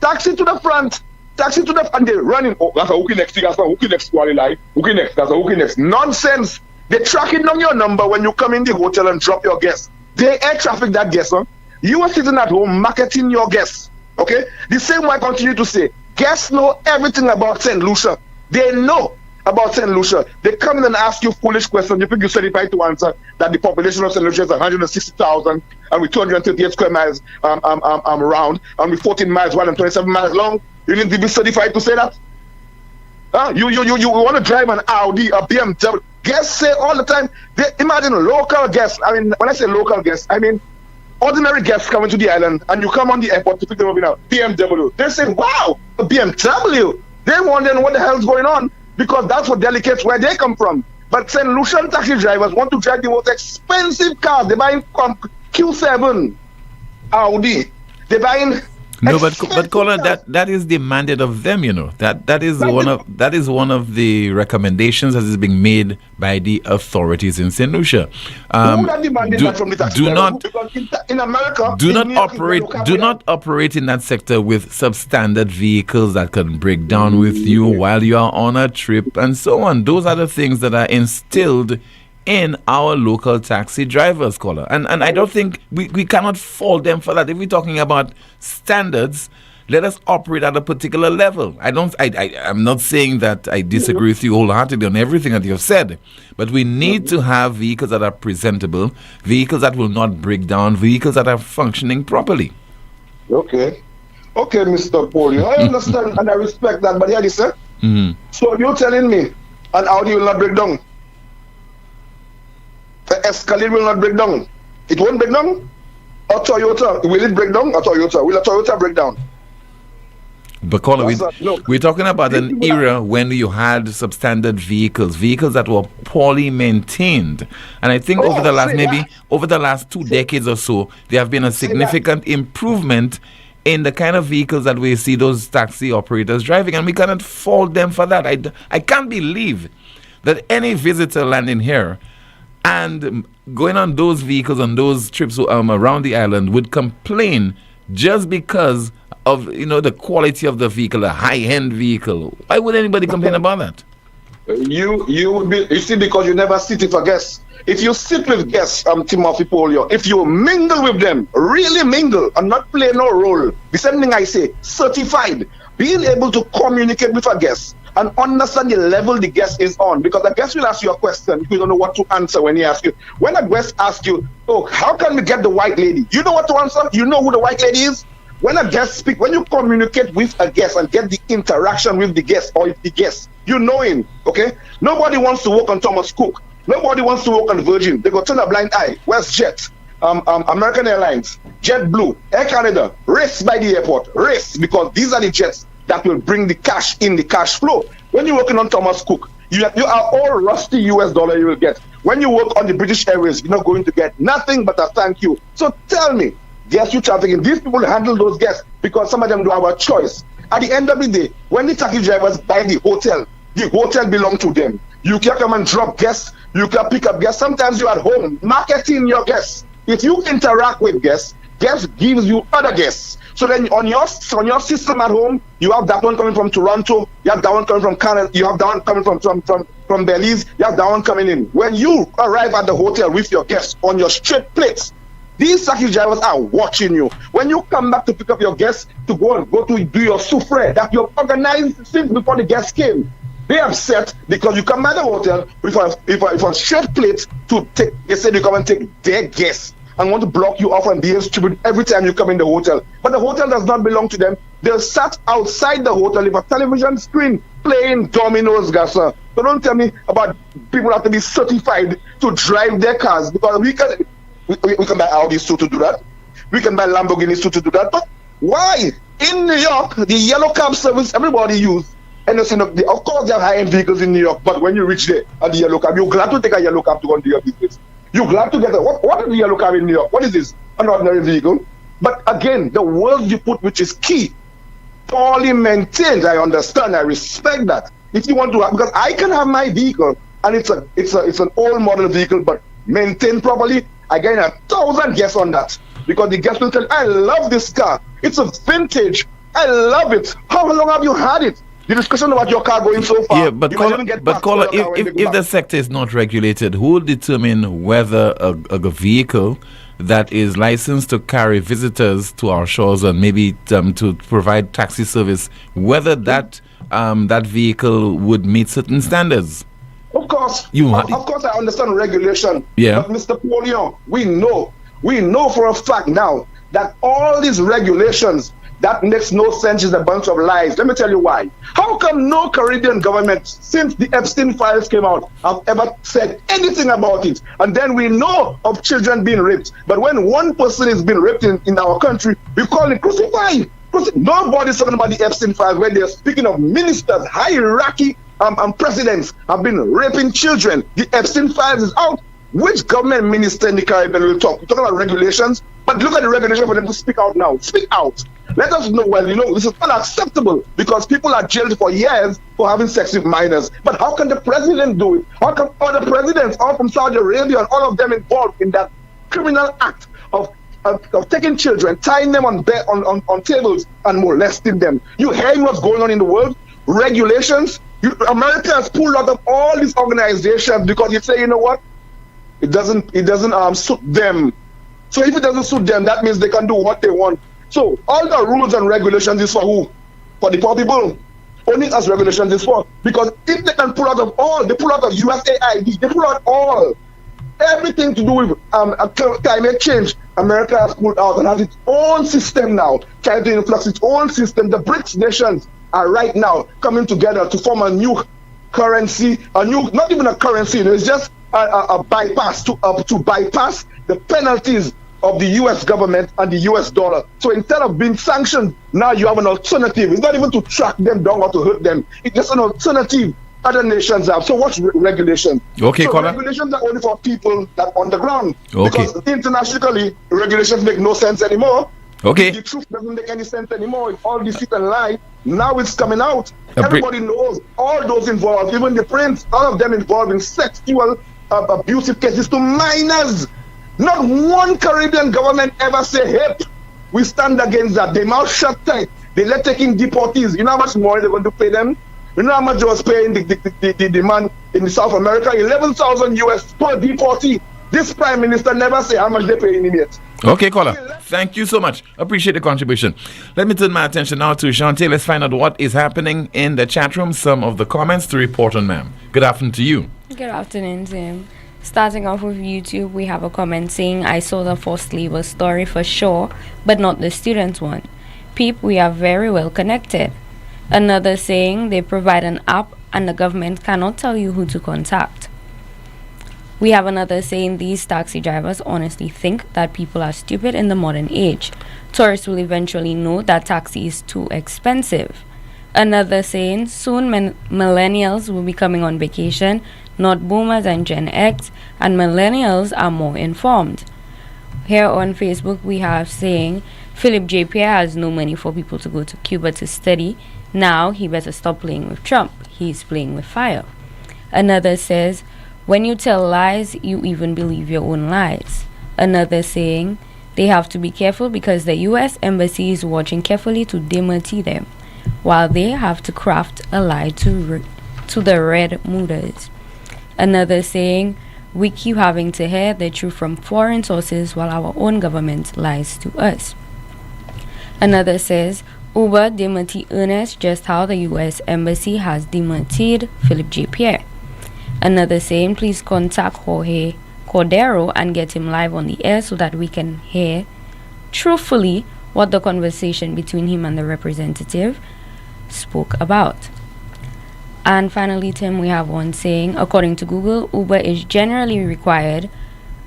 Speaker 11: taxi to the front. Taxi to the front. And they're running. Oh, that's a hooky next thing. That's a hooky next quality line. Hooky next. That's a hooky next. Nonsense. They're tracking down your number when you come in the hotel and drop your guests. They air traffic that guest, huh? You are sitting at home marketing your guests. Okay? The same way I continue to say, guests know everything about St. Lucia. They know about St. Lucia. They come in and ask you foolish questions. You think you're certified to answer that the population of St. Lucia is 160,000 and with 238 square miles around and with 14 miles wide and 27 miles long. You need to be certified to say that? You want to drive an Audi, a BMW. Guests say all the time, imagine local guests. I mean, when I say local guests, I mean ordinary guests coming to the island and you come on the airport to pick them up in a BMW. They say, wow, a BMW. They're wondering what the hell's going on. because that's what delegates where they come from. But St. Lucian taxi drivers want to drive the most expensive cars. They're buying Q7, Audi. They're buying.
Speaker 4: No, but Colin, that is demanded of them. That is one of the recommendations that is being made by the authorities in St. Lucia. Do not
Speaker 11: in America.
Speaker 4: Do not operate in that sector with substandard vehicles that can break down with you while you are on a trip and so on. Those are the things that are instilled in our local taxi drivers, caller. And I don't think we cannot fault them for that. If we're talking about standards, let us operate at a particular level. I'm not saying that I disagree with you wholeheartedly on everything that you've said, but we need to have vehicles that are presentable, vehicles that will not break down, vehicles that are functioning properly.
Speaker 11: Okay, Mr. Poleon, I understand and I respect that, but here this, sir. So you're telling me an Audi will not break down? The Escalade will not break down. It won't break down? Or Toyota, will it break down? Or Toyota, will a Toyota break down?
Speaker 4: But Caller, we're talking about an era when you had substandard vehicles that were poorly maintained. And I think over the last 2 decades or so, there have been a significant improvement in the kind of vehicles that we see those taxi operators driving, and we cannot fault them for that. I can't believe that any visitor landing here and going on those vehicles on those trips around the island would complain just because of the quality of the vehicle, a high-end vehicle. Why would anybody complain about that?
Speaker 11: You see, because you never sit with a guest. If you sit with guests, Timothy Poleon, if you mingle with them, really mingle and not play no role, the same thing I say, certified, being able to communicate with a guest and understand the level the guest is on, because the guest will ask you a question, you don't know what to answer when he asks you. When a guest asks you, oh, how can we get the white lady? You know what to answer? You know who the white lady is? When a guest speaks, when you communicate with a guest and get the interaction with the guest or the guest, you know him, okay? Nobody wants to work on Thomas Cook. Nobody wants to work on Virgin. They go turn a blind eye. WestJet, American Airlines, JetBlue, Air Canada, race by the airport, race, because these are the jets that will bring the cash in, the cash flow. When you're working on Thomas Cook, you are all rusty US dollar you will get. When you work on the British Airways, you're not going to get nothing but a thank you. So tell me, guess you trafficking, these people handle those guests because some of them don't have a choice. At the end of the day, when the taxi drivers buy the hotel belongs to them. You can come and drop guests, you can pick up guests. Sometimes you're at home marketing your guests. If you interact with guests, guests gives you other guests. So then on your system at home, you have that one coming from Toronto, you have that one coming from Canada, you have that one coming from Belize, you have that one coming in. When you arrive at the hotel with your guests on your straight plates, these taxi drivers are watching you. When you come back to pick up your guests to go to do your souffle that you've organized since before the guests came, they are upset because you come by the hotel with a straight plate to take. They say they come and take their guests and want to block you off and be stupid every time you come in the hotel. But the hotel does not belong to them. They're sat outside the hotel with a television screen playing dominoes, Gassa. So don't tell me about people have to be certified to drive their cars, because we can buy Audis too to do that. We can buy Lamborghinis too to do that. But why? In New York, the yellow cab service everybody use. And of course, they have high-end vehicles in New York, but when you reach there at the yellow cab, you're glad to take a yellow cab to go and do your business. You're glad to get what is the yellow cab in New York? What is this? An ordinary vehicle. But again, the words you put, which is key, poorly maintained. I understand, I respect that. If you want to have, because I can have my vehicle and it's an old model vehicle, but maintained properly, I get 1,000 guests on that. Because the guests will tell, I love this car. It's a vintage. I love it. How long have you had it? The discussion about your car going so far.
Speaker 4: Yeah, but caller, if the sector is not regulated, who will determine whether a vehicle that is licensed to carry visitors to our shores and maybe to provide taxi service, whether that vehicle would meet certain standards?
Speaker 11: Of course. Of course, I understand regulation.
Speaker 4: Yeah.
Speaker 11: But Mr. Poleon, we know for a fact now that all these regulations, that makes no sense, is a bunch of lies. Let me tell you why. How come no Caribbean government, since the Epstein files came out, have ever said anything about it? And then we know of children being raped. But when one person is being raped in our country, we call it crucified. Nobody's talking about the Epstein files when they're speaking of ministers, hierarchy, presidents have been raping children. The Epstein files is out. Which government minister in the Caribbean will talk? We're talking about regulations, but look at the regulation for them to speak out now. Speak out. Let us know, well, this is unacceptable because people are jailed for years for having sex with minors. But how can the president do it? How can other presidents, all from Saudi Arabia and all of them involved in that criminal act of taking children, tying them on tables and molesting them? You hearing what's going on in the world? Regulations? America has pulled out of all these organizations because you say, you know what? It doesn't suit them. So if it doesn't suit them, that means they can do what they want. So all the rules and regulations is for who? For the poor people. Only as regulations is for. Because if they can pull out of all, they pull out of USAID, they pull out all. Everything to do with climate change, America has pulled out and has its own system now, trying to influx its own system. The BRICS nations are right now coming together to form a new currency, not even a currency, it's just a bypass to bypass the penalties of the U.S. government and the U.S. dollar. So instead of being sanctioned, now you have an alternative. It's not even to track them down or to hurt them. It's just an alternative other nations have. So what's regulation?
Speaker 4: Okay,
Speaker 11: so regulations are only for people that on the ground.
Speaker 4: Okay.
Speaker 11: Because internationally, regulations make no sense anymore.
Speaker 4: Okay.
Speaker 11: The truth doesn't make any sense anymore. It's all deceit and lie. Now it's coming out. Everybody knows. All those involved, even the prince, all of them involved in sexual abusive cases to minors. Not one Caribbean government ever say, hey, we stand against that. They mouth shut tight. They let taking deportees. You know how much more they're going to pay them? You know how much they was paying the man in South America? 11,000 US per deportee. This prime minister never say how much they paying him yet.
Speaker 4: Okay, caller. Thank you so much. Appreciate the contribution. Let me turn my attention now to Shantae. Let's find out what is happening in the chat room. Some of the comments to report on, ma'am. Good afternoon to you.
Speaker 12: Good afternoon, Tim. Starting off with YouTube, we have a comment saying, I saw the forced labor story for sure, but not the students one. Peep, we are very well connected. Another saying, they provide an app and the government cannot tell you who to contact. We have another saying, these taxi drivers honestly think that people are stupid in the modern age. Tourists will eventually know that taxi is too expensive. Another saying, soon millennials will be coming on vacation, not boomers and Gen X, and millennials are more informed. Here on Facebook we have saying, Philip J. Pierre has no money for people to go to Cuba to study. Now he better stop playing with Trump. He's playing with fire. Another says, when you tell lies, you even believe your own lies. Another saying, they have to be careful because the U.S. Embassy is watching carefully to demote them, while they have to craft a lie to the red mooders. Another saying, we keep having to hear the truth from foreign sources while our own government lies to us. Another says, Uber demoted Ernest just how the U.S. Embassy has demoted Philip J. Pierre. Another saying, please contact Jorge Cordero and get him live on the air so that we can hear truthfully what the conversation between him and the representative spoke about. And finally, Tim, we have one saying, according to Google, Uber is generally required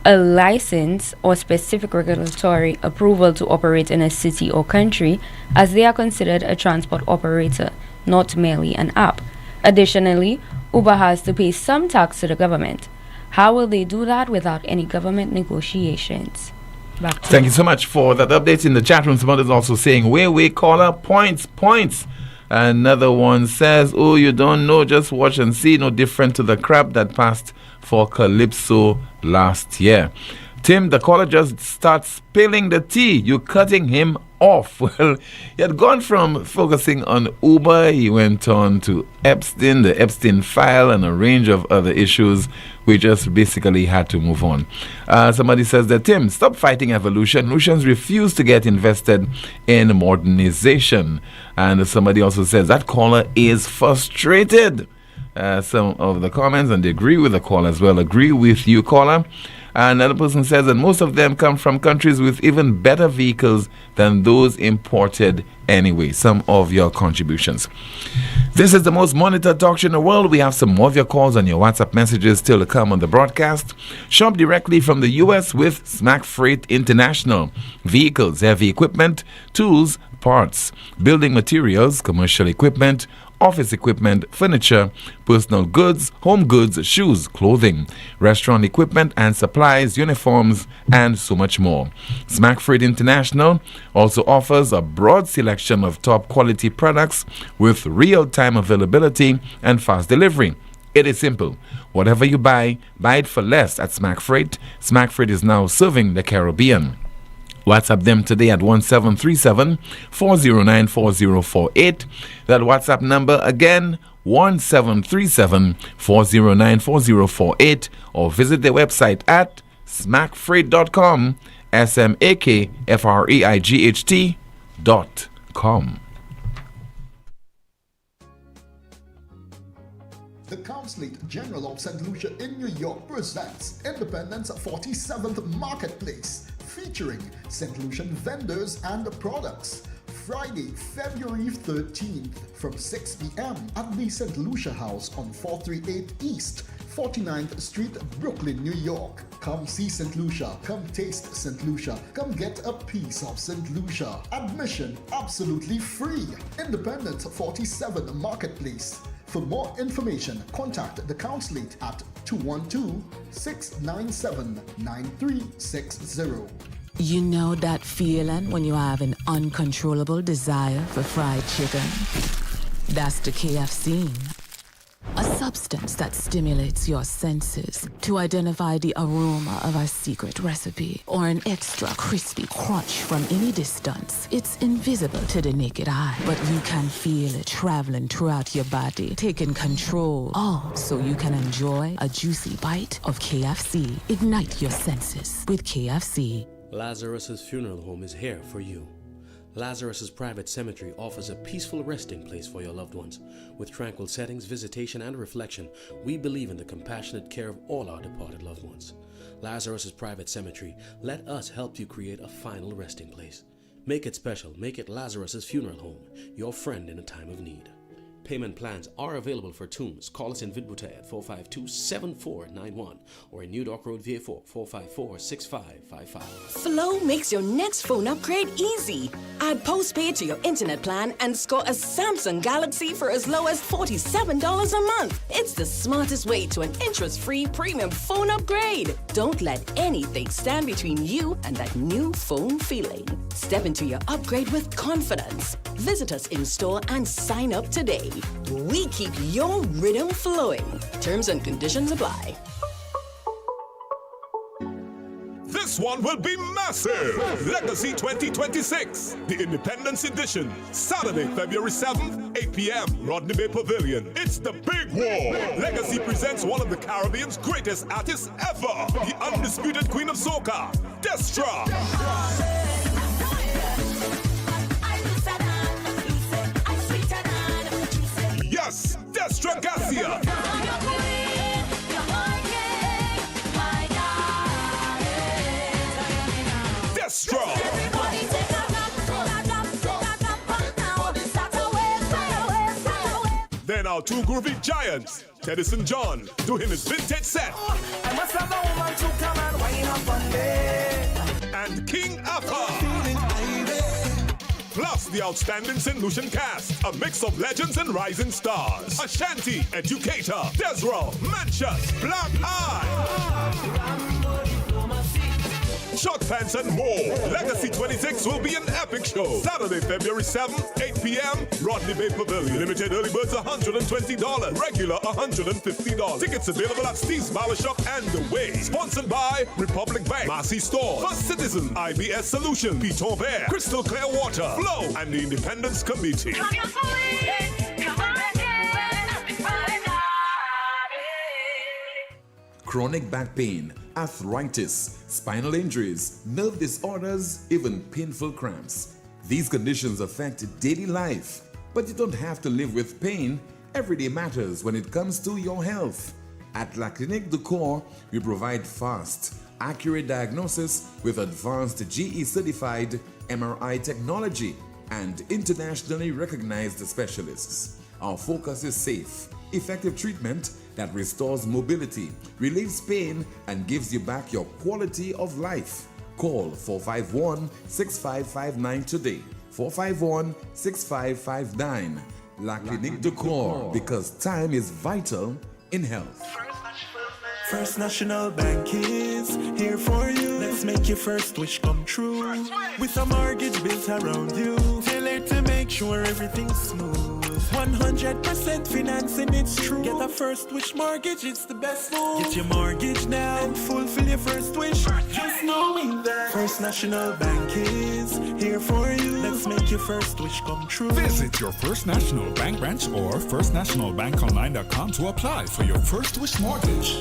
Speaker 12: a license or specific regulatory approval to operate in a city or country, as they are considered a transport operator, not merely an app. Additionally, Uber has to pay some tax to the government. How will they do that without any government negotiations?
Speaker 4: Thank you so much for that update in the chat room. Someone is also saying, wait, caller, points. Another one says, oh, you don't know, just watch and see, no different to the crap that passed for Calypso last year. Tim, the caller just starts spilling the tea. You're cutting him off. Well, he had gone from focusing on Uber, he went on to Epstein, the Epstein file, and a range of other issues. We just basically had to move on. Somebody says that, Tim, stop fighting evolution. Russians refuse to get invested in modernization. And somebody also says that caller is frustrated. Some of the comments, and they agree with the caller as well. Agree with you, caller. Another person says that most of them come from countries with even better vehicles than those imported anyway. Some of your contributions. This is the most monitored talk show in the world. We have some more of your calls and your WhatsApp messages still to come on the broadcast. Shop directly from the U.S. with Smack Freight International. Vehicles, heavy equipment, tools, parts, building materials, commercial equipment, office equipment, furniture, personal goods, home goods, shoes, clothing, restaurant equipment and supplies, uniforms, and so much more. Smack Freight International also offers a broad selection of top quality products with real-time availability and fast delivery. It is simple. Whatever you buy it for less at Smack Freight. Smack Freight is now serving the Caribbean. WhatsApp them today at 1737-409-4048. That WhatsApp number again, 1737-409-4048, or visit their website at smackfreight.com, SMAKFREIGHT.com.
Speaker 13: The Consulate General of St. Lucia in New York presents Independence 47th Marketplace, featuring St. Lucian vendors and products. Friday, February 13th from 6 p.m. at the St. Lucia House on 438 East, 49th Street, Brooklyn, New York. Come see St. Lucia. Come taste St. Lucia. Come get a piece of St. Lucia. Admission absolutely free. Independence 47 Marketplace. For more information, contact the Consulate at 212-697-9360.
Speaker 14: You know that feeling when you have an uncontrollable desire for fried chicken? That's the KFC. A substance that stimulates your senses to identify the aroma of our secret recipe or an extra crispy crunch from any distance. It's invisible to the naked eye, but you can feel it traveling throughout your body, taking control, all so you can enjoy a juicy bite of KFC. Ignite your senses with KFC.
Speaker 15: Lazarus's Funeral Home is here for you. Lazarus's Private Cemetery offers a peaceful resting place for your loved ones. With tranquil settings, visitation, and reflection, we believe in the compassionate care of all our departed loved ones. Lazarus's Private Cemetery, let us help you create a final resting place. Make it special. Make it Lazarus's Funeral Home, your friend in a time of need. Payment plans are available for tombs. Call us in Vidbute at 452-7491 or in New Dock Road, VA4, 454-6555.
Speaker 16: Flow makes your next phone upgrade easy. Add postpaid to your internet plan and score a Samsung Galaxy for as low as $47 a month. It's the smartest way to an interest-free premium phone upgrade. Don't let anything stand between you and that new phone feeling. Step into your upgrade with confidence. Visit us in store and sign up today. We keep your rhythm flowing. Terms and conditions apply.
Speaker 17: This one will be massive! Legacy 2026, the Independence Edition. Saturday, February 7th, 8 p.m., Rodney Bay Pavilion. It's the big war. Legacy presents one of the Caribbean's greatest artists ever, the undisputed Queen of Soca, Destra. Yes, Destra Garcia. Destra. Then our two groovy giants, Teddyson John, doing his vintage set. And King Appa. Plus the outstanding St. Lucian cast, a mix of legends and rising stars. Ashanti, Educator, Desro, Manchus, Black Eye, Short Pants and more. Legacy 26 will be an epic show. Saturday, February 7th, 8 p.m., Rodney Bay Pavilion. Limited early birds $120, regular $150. Tickets available at Steve's Barber Shop and The Way. Sponsored by Republic Bank, Massey Stores, First Citizen, IBS Solutions, Piton Vert, Crystal Clear Water, Flow, and the Independence Committee.
Speaker 4: Chronic back pain, arthritis, spinal injuries, nerve disorders, even painful cramps. These conditions affect daily life, but you don't have to live with pain. Every day matters when it comes to your health. At La Clinique du Corps, we provide fast, accurate diagnosis with advanced GE-certified MRI technology and internationally recognized specialists. Our focus is safe, effective treatment that restores mobility, relieves pain, and gives you back your quality of life. Call 451-6559 today. 451-6559.
Speaker 18: La Clinique de Corps, because time is vital in health.
Speaker 19: First National Bank is here for you. Let's make your first wish come true. With a mortgage built around you, tailored to make sure everything's smooth. 100% financing, it's true. Get a first wish mortgage, it's the best move. Get your mortgage now and fulfill your first wish. Just knowing that First National Bank is here for you. Let's make your first wish come true.
Speaker 20: Visit your First National Bank branch or firstnationalbankonline.com to apply for your first wish mortgage.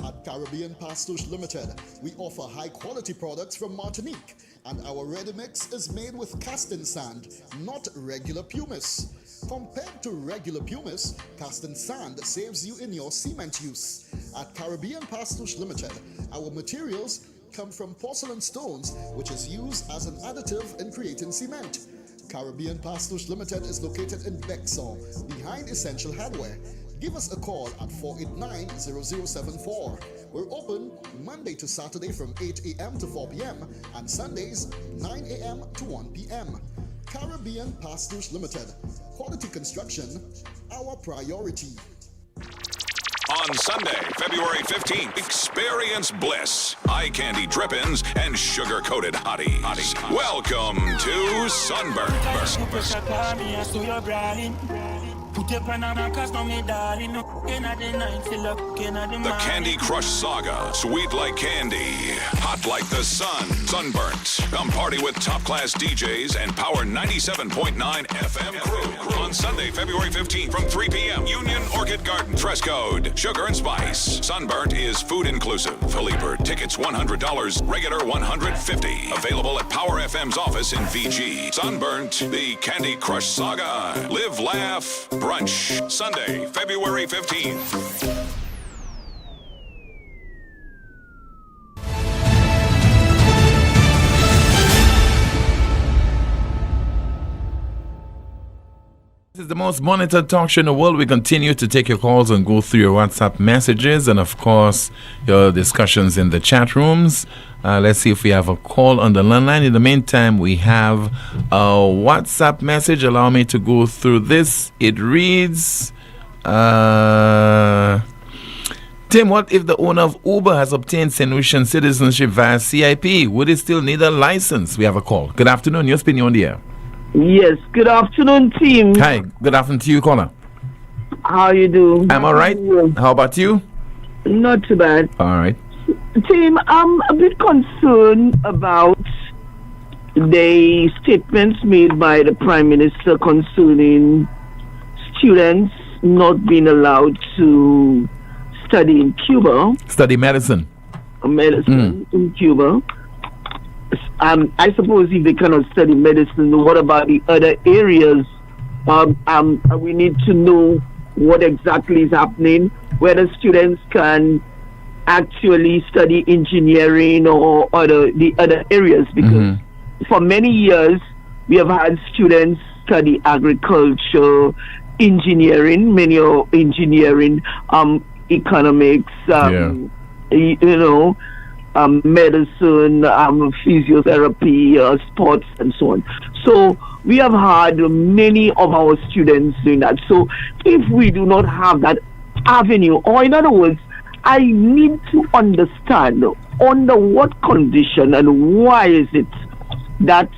Speaker 13: At Caribbean Pastouche Limited, we offer high-quality products from Martinique, and our ready mix is made with casting sand, not regular pumice. Compared to regular pumice, casting sand saves you in your cement use. At Caribbean Pastouche Limited, our materials come from porcelain stones, which is used as an additive in creating cement. Caribbean Pastouche Limited is located in Bexar, behind Essential Hardware. Give us a call at 489-0074. We're open Monday to Saturday from 8 a.m. to 4 p.m. and Sundays 9 a.m. to 1 p.m. Caribbean Pastouche Limited. Quality construction, our priority.
Speaker 21: On Sunday, February 15th, experience bliss, eye candy drip-ins, and sugar-coated hotties. Welcome to Sunburn.
Speaker 19: Put your banana cause no me darling. No
Speaker 21: The Candy Crush Saga. Sweet like candy. Hot like the sun. Sunburnt. Come party with top-class DJs and Power 97.9 FM crew. On Sunday, February 15th from 3 p.m. Union Orchid Garden. Dress code. Sugar and spice. Sunburnt is food inclusive. Fully bird. Tickets $100. Regular $150. Available at Power FM's office in VG. Sunburnt. The Candy Crush Saga. Live, laugh, brunch. Sunday, February 15th.
Speaker 4: This is the most monitored talk show in the world. We continue to take your calls and go through your WhatsApp messages and, of course, your discussions in the chat rooms. Let's see if we have a call on the landline. In the meantime, we have a WhatsApp message. Allow me to go through this. It reads, Tim, what if the owner of Uber has obtained St. Lucian citizenship via CIP? Would it still need a license? We have a call. Good afternoon. You're spinning on the air.
Speaker 22: Yes, good afternoon, team.
Speaker 4: Hi, good afternoon to you, caller.
Speaker 22: How you do?
Speaker 4: I'm all right. How about you?
Speaker 22: Not too bad.
Speaker 4: All right.
Speaker 22: Team, I'm a bit concerned about the statements made by the Prime Minister concerning students not being allowed to study in Cuba.
Speaker 4: Study medicine.
Speaker 22: Medicine in Cuba. I suppose if they cannot study medicine, what about the other areas? We need to know what exactly is happening, whether students can actually study engineering or the other areas, because for many years we have had students study agriculture, engineering, many are engineering, economics, medicine, physiotherapy, sports, and so on. So we have had many of our students doing that. So if we do not have that avenue, or in other words, I need to understand under what condition and why is it that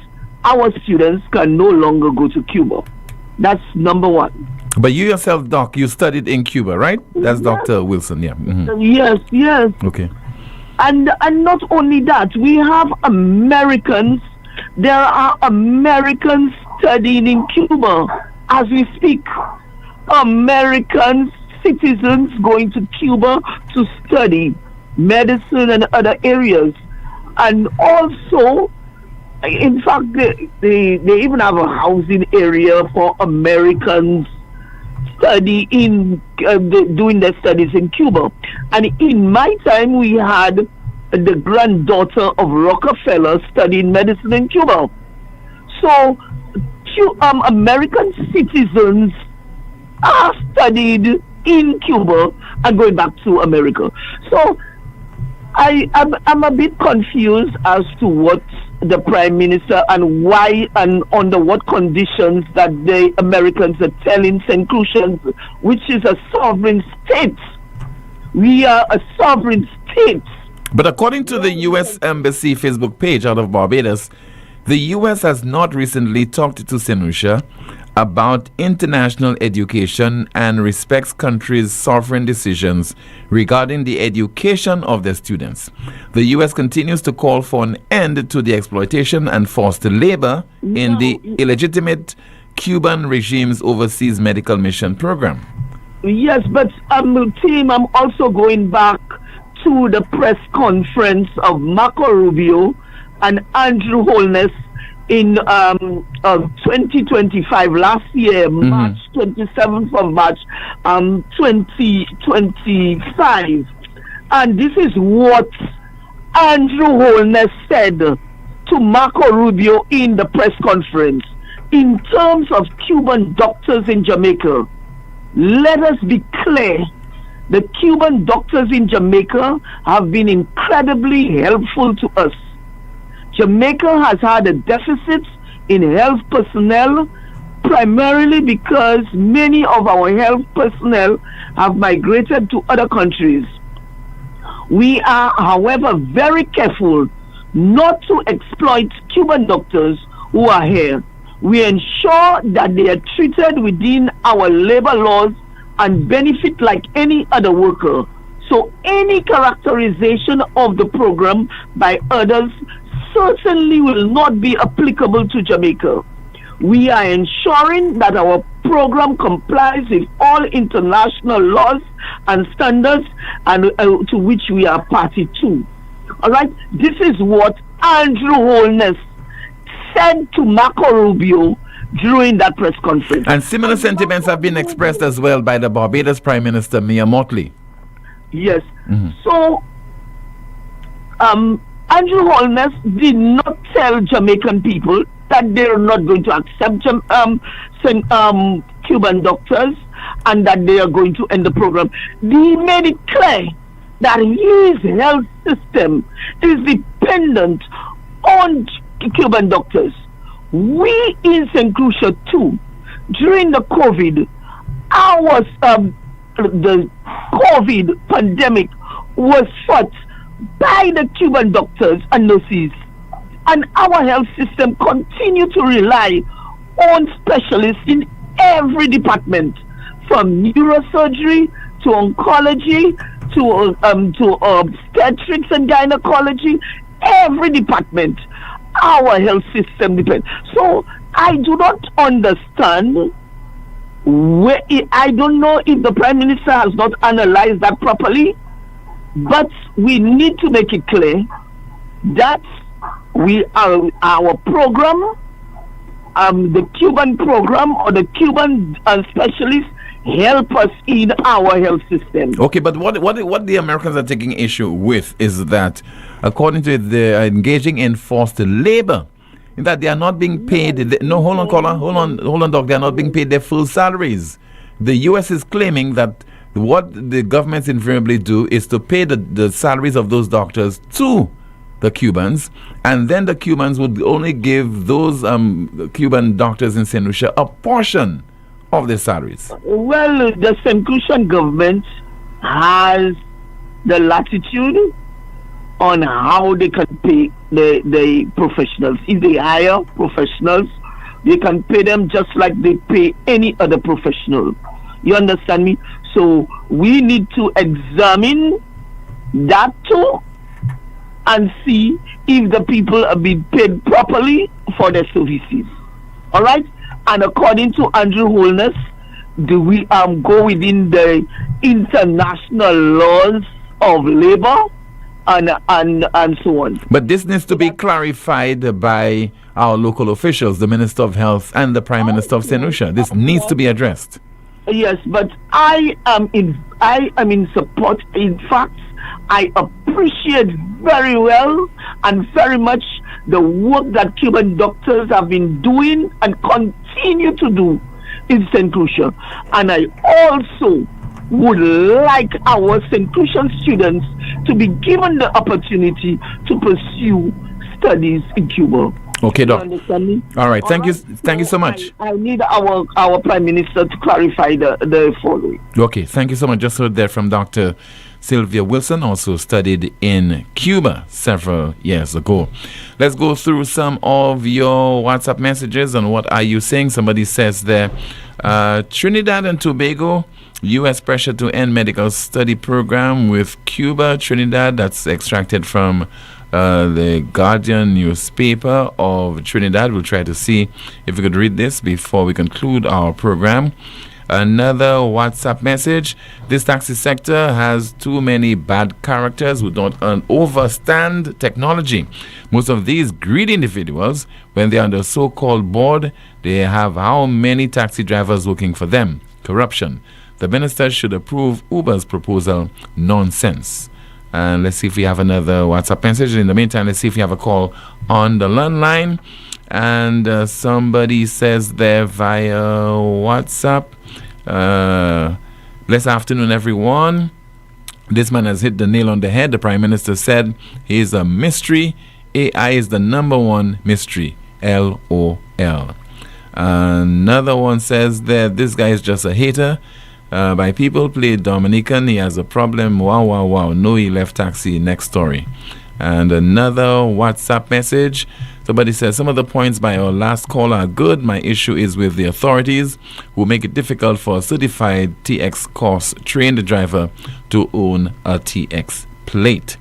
Speaker 22: our students can no longer go to Cuba. That's number one.
Speaker 4: But you yourself, Doc, you studied in Cuba, right? That's Dr. Wilson, yeah.
Speaker 22: Yes.
Speaker 4: Okay.
Speaker 22: And not only that, we have Americans. There are Americans studying in Cuba as we speak. American citizens going to Cuba to study medicine and other areas. And also, in fact, they even have a housing area for Americans study in doing their studies in Cuba. And in my time, we had the granddaughter of Rockefeller studying medicine in Cuba. So American citizens are studied in Cuba and going back to America. So I'm a bit confused as to what the Prime Minister and why and under what conditions that the Americans are telling St. Lucia, which is a sovereign state. We are a sovereign state.
Speaker 4: But according to the U.S. Embassy Facebook page out of Barbados, the U.S. has not recently talked to St. Lucia about international education and respects countries' sovereign decisions regarding the education of their students. The U.S. continues to call for an end to the exploitation and forced labor in the illegitimate Cuban regime's overseas medical mission program.
Speaker 22: Yes, but team, I'm also going back to the press conference of Marco Rubio and Andrew Holness in 2025, last year, March 27th of March, 2025. And this is what Andrew Holness said to Marco Rubio in the press conference. In terms of Cuban doctors in Jamaica, let us be clear. The Cuban doctors in Jamaica have been incredibly helpful to us. Jamaica has had a deficit in health personnel, primarily because many of our health personnel have migrated to other countries. We are, however, very careful not to exploit Cuban doctors who are here. We ensure that they are treated within our labor laws and benefit like any other worker. So any characterization of the program by others certainly will not be applicable to Jamaica. We are ensuring that our program complies with all international laws and standards and to which we are party to. All right, this is what Andrew Holness said to Marco Rubio during that press conference.
Speaker 4: And similar sentiments have been expressed as well by the Barbados Prime Minister, Mia Motley.
Speaker 22: Yes. So, Andrew Holness did not tell Jamaican people that they're not going to accept Cuban doctors and that they are going to end the program. He made it clear that his health system is dependent on Cuban doctors. We in St. Lucia too, during the COVID, the COVID pandemic was fought by the Cuban doctors and nurses, and our health system continue to rely on specialists in every department, from neurosurgery to oncology to obstetrics and gynecology. Every department, our health system depends. So I do not understand. I don't know if the Prime Minister has not analyzed that properly, but we need to make it clear that our program, the Cuban program or the Cuban specialists help us in our health system.
Speaker 4: Okay, but what the Americans are taking issue with is that, according to it, they are engaging in forced labor, in that they are not being paid. Hold on, Doc. They are not being paid their full salaries. The U.S. is claiming that what the governments invariably do is to pay the salaries of those doctors to the Cubans, and then the Cubans would only give those Cuban doctors in St. Lucia a portion of their salaries.
Speaker 22: Well, the St. Lucian government has the latitude on how they can pay the professionals. If they hire professionals, they can pay them just like they pay any other professional. You understand me? So we need to examine that too and see if the people are being paid properly for their services. All right? And according to Andrew Holness, do we go within the international laws of labor and so on.
Speaker 4: But this needs to be clarified by our local officials, the Minister of Health and the Prime Minister of St. Lucia. This needs to be addressed.
Speaker 22: Yes, but I am in support. In fact, I appreciate very well and very much the work that Cuban doctors have been doing and continue to do in St. Lucia. And I also would like our St. Lucian students to be given the opportunity to pursue studies in Cuba.
Speaker 4: Okay,
Speaker 22: You
Speaker 4: Doc.
Speaker 22: understand me?
Speaker 4: All right. Thank you.
Speaker 22: Alright,
Speaker 4: Thank you so much.
Speaker 22: I need our Prime Minister to clarify the following.
Speaker 4: Okay, thank you so much. Just heard there from Dr. Sylvia Wilson, also studied in Cuba several years ago. Let's go through some of your WhatsApp messages and what are you saying? Somebody says there, Trinidad and Tobago, U.S. pressure to end medical study program with Cuba, Trinidad. That's extracted from the Guardian newspaper of Trinidad. We'll try to see if we could read this before we conclude our program. Another WhatsApp message. This taxi sector has too many bad characters who don't understand technology. Most of these greedy individuals, when they're on the so-called board, they have how many taxi drivers working for them? Corruption. The minister should approve Uber's proposal. Nonsense. And let's see if we have another WhatsApp message. In the meantime, let's see if we have a call on the landline. And somebody says there via WhatsApp, blessed afternoon, everyone. This man has hit the nail on the head. The Prime Minister said he is a mystery. AI is the number one mystery. LOL. Another one says that this guy is just a hater. By people played Dominican, he has a problem. Wow, wow, wow. No, he left taxi. Next story. And another WhatsApp message. Somebody says some of the points by our last call are good. My issue is with the authorities who make it difficult for a certified TX course trained driver to own a TX plate.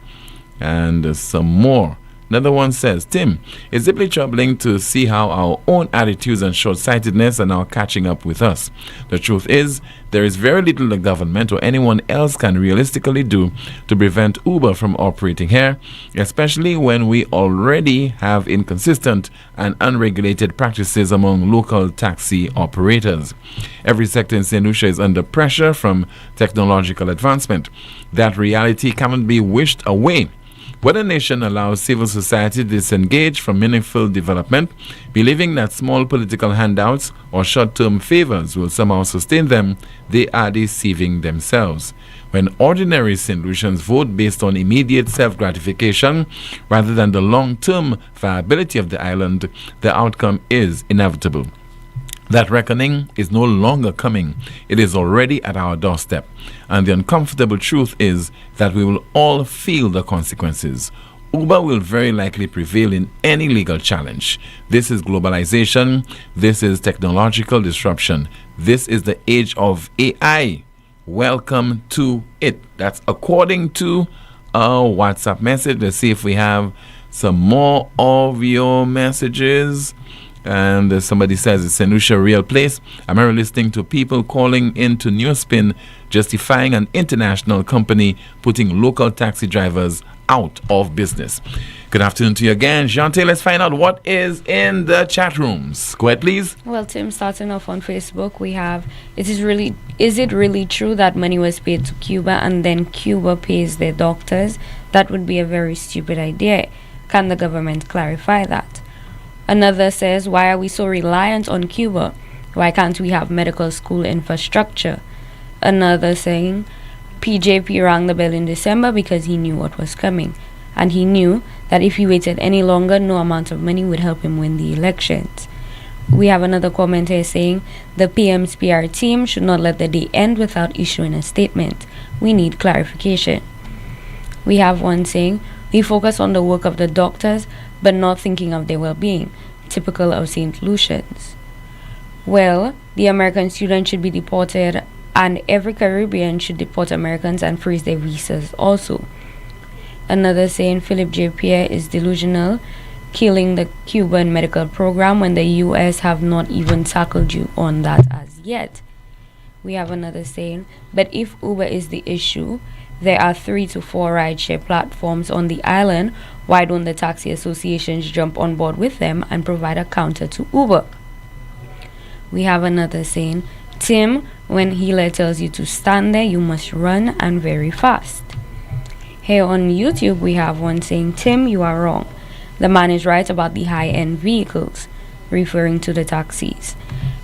Speaker 4: And some more. Another one says, Tim, it's deeply troubling to see how our own attitudes and short-sightedness are now catching up with us. The truth is, there is very little the government or anyone else can realistically do to prevent Uber from operating here, especially when we already have inconsistent and unregulated practices among local taxi operators. Every sector in St. Lucia is under pressure from technological advancement. That reality cannot be wished away. When a nation allows civil society to disengage from meaningful development, believing that small political handouts or short-term favors will somehow sustain them, they are deceiving themselves. When ordinary St. Lucians vote based on immediate self-gratification rather than the long-term viability of the island, the outcome is inevitable. That reckoning is no longer coming. It is already at our doorstep. And the uncomfortable truth is that we will all feel the consequences. Uber will very likely prevail in any legal challenge. This is globalization. This is technological disruption. This is the age of AI. Welcome to it. That's according to a WhatsApp message. Let's see if we have some more of your messages. And somebody says it's St. Lucia, a real place. I'm here listening to people calling into NewsSpin justifying an international company putting local taxi drivers out of business. Good afternoon to you again. Jante, let's find out what is in the chat rooms. Go ahead, please.
Speaker 12: Well, Tim, starting off on Facebook, we have, is it really true that money was paid to Cuba and then Cuba pays their doctors? That would be a very stupid idea. Can the government clarify that? Another says, why are we so reliant on Cuba? Why can't we have medical school infrastructure? Another saying, PJP rang the bell in December because he knew what was coming. And he knew that if he waited any longer, no amount of money would help him win the elections. We have another comment here saying, the PM's PR team should not let the day end without issuing a statement. We need clarification. We have one saying, we focus on the work of the doctors, but not thinking of their well-being, typical of St. Lucians. Well, the American students should be deported, and every Caribbean should deport Americans and freeze their visas also. Another saying, Philip J. Pierre is delusional, killing the Cuban medical program when the U.S. have not even tackled you on that as yet. We have another saying, but if Uber is the issue, there are 3 to 4 rideshare platforms on the island. Why don't the taxi associations jump on board with them and provide a counter to Uber? We have another saying, Tim, when Healer tells you to stand there, you must run and very fast. Here on YouTube, we have one saying, Tim, you are wrong. The man is right about the high-end vehicles, referring to the taxis.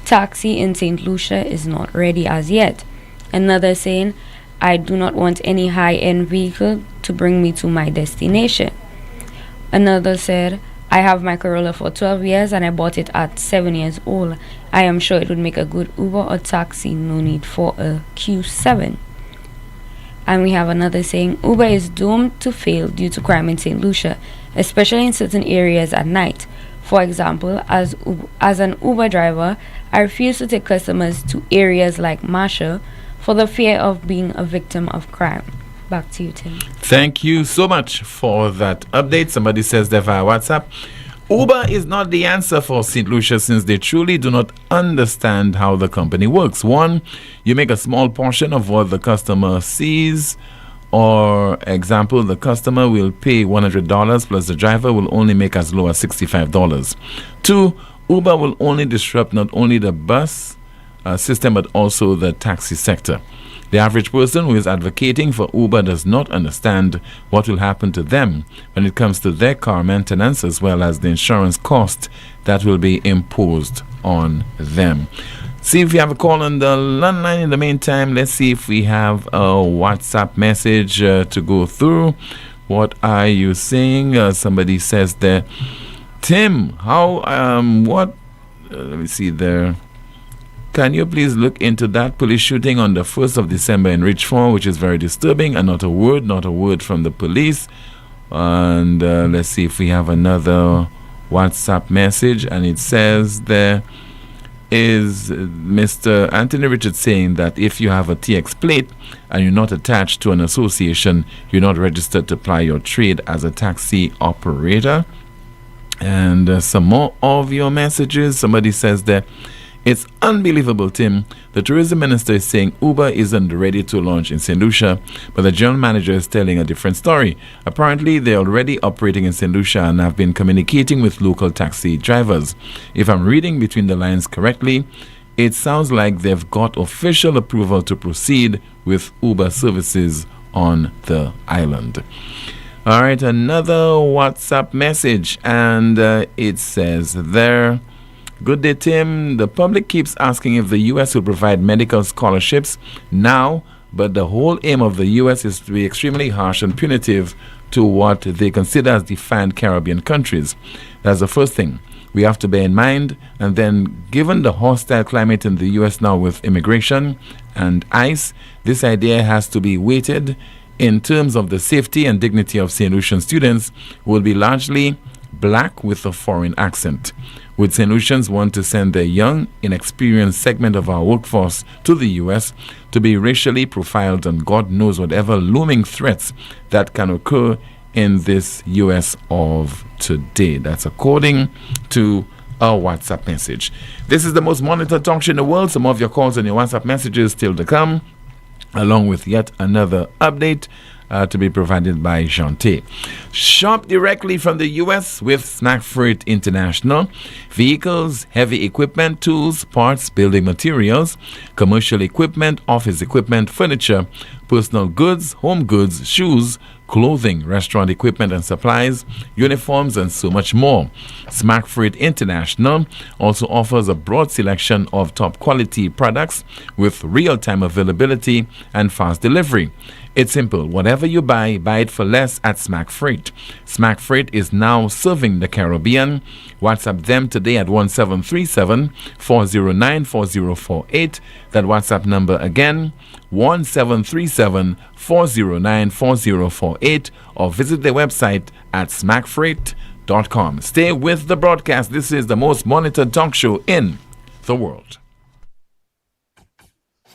Speaker 12: Taxi in St. Lucia is not ready as yet. Another saying, I do not want any high-end vehicle to bring me to my destination. Another said, I have my Corolla for 12 years and I bought it at 7 years old. I am sure it would make a good Uber or taxi, no need for a Q7. And we have another saying, Uber is doomed to fail due to crime in St. Lucia, especially in certain areas at night. For example, as an Uber driver, I refuse to take customers to areas like Marshall for the fear of being a victim of crime. Back to you, Tim.
Speaker 4: Thank you so much for that update. Somebody says there via WhatsApp, Uber is not the answer for St. Lucia since they truly do not understand how the company works. One, you make a small portion of what the customer sees. Or example, the customer will pay $100 plus the driver will only make as low as $65. Two, Uber will only disrupt not only the bus system but also the taxi sector. The average person who is advocating for Uber does not understand what will happen to them when it comes to their car maintenance as well as the insurance cost that will be imposed on them. See if we have a call on the landline. In the meantime, let's see if we have a WhatsApp message to go through. What are you saying? Somebody says there, Tim, let me see there. Can you please look into that police shooting on the 1st of December in Richmond, which is very disturbing, and not a word from the police. And let's see if we have another WhatsApp message, and it says there is Mr. Anthony Richards saying that if you have a TX plate and you're not attached to an association, you're not registered to ply your trade as a taxi operator. And some more of your messages. Somebody says that it's unbelievable, Tim. The tourism minister is saying Uber isn't ready to launch in St. Lucia, but the general manager is telling a different story. Apparently, they're already operating in St. Lucia and have been communicating with local taxi drivers. If I'm reading between the lines correctly, it sounds like they've got official approval to proceed with Uber services on the island. All right, another WhatsApp message, and it says there, good day, Tim. The public keeps asking if the U.S. will provide medical scholarships now, but the whole aim of the U.S. is to be extremely harsh and punitive to what they consider as defiant Caribbean countries. That's the first thing we have to bear in mind. And then, given the hostile climate in the U.S. now with immigration and ICE, this idea has to be weighted in terms of the safety and dignity of St. Lucian students who will be largely black with a foreign accent. Would St. Lucians want to send their young, inexperienced segment of our workforce to the U.S. to be racially profiled and God knows whatever looming threats that can occur in this U.S. of today? That's according to our WhatsApp message. This is the most monitored talk show in the world. Some of your calls and your WhatsApp messages still to come, along with yet another update to be provided by Jante. Shop directly from the U.S. with Snack Freight International. Vehicles, heavy equipment, tools, parts, building materials, commercial equipment, office equipment, furniture, personal goods, home goods, shoes, clothing, restaurant equipment and supplies, uniforms, and so much more. Snack Freight International also offers a broad selection of top quality products with real-time availability and fast delivery. It's simple. Whatever you buy it for less at Smack Freight. Smack Freight is now serving the Caribbean. WhatsApp them today at 1737-409-4048. That WhatsApp number again, 1737-409-4048, or visit their website at smackfreight.com. Stay with the broadcast. This is the most monitored talk show in the world.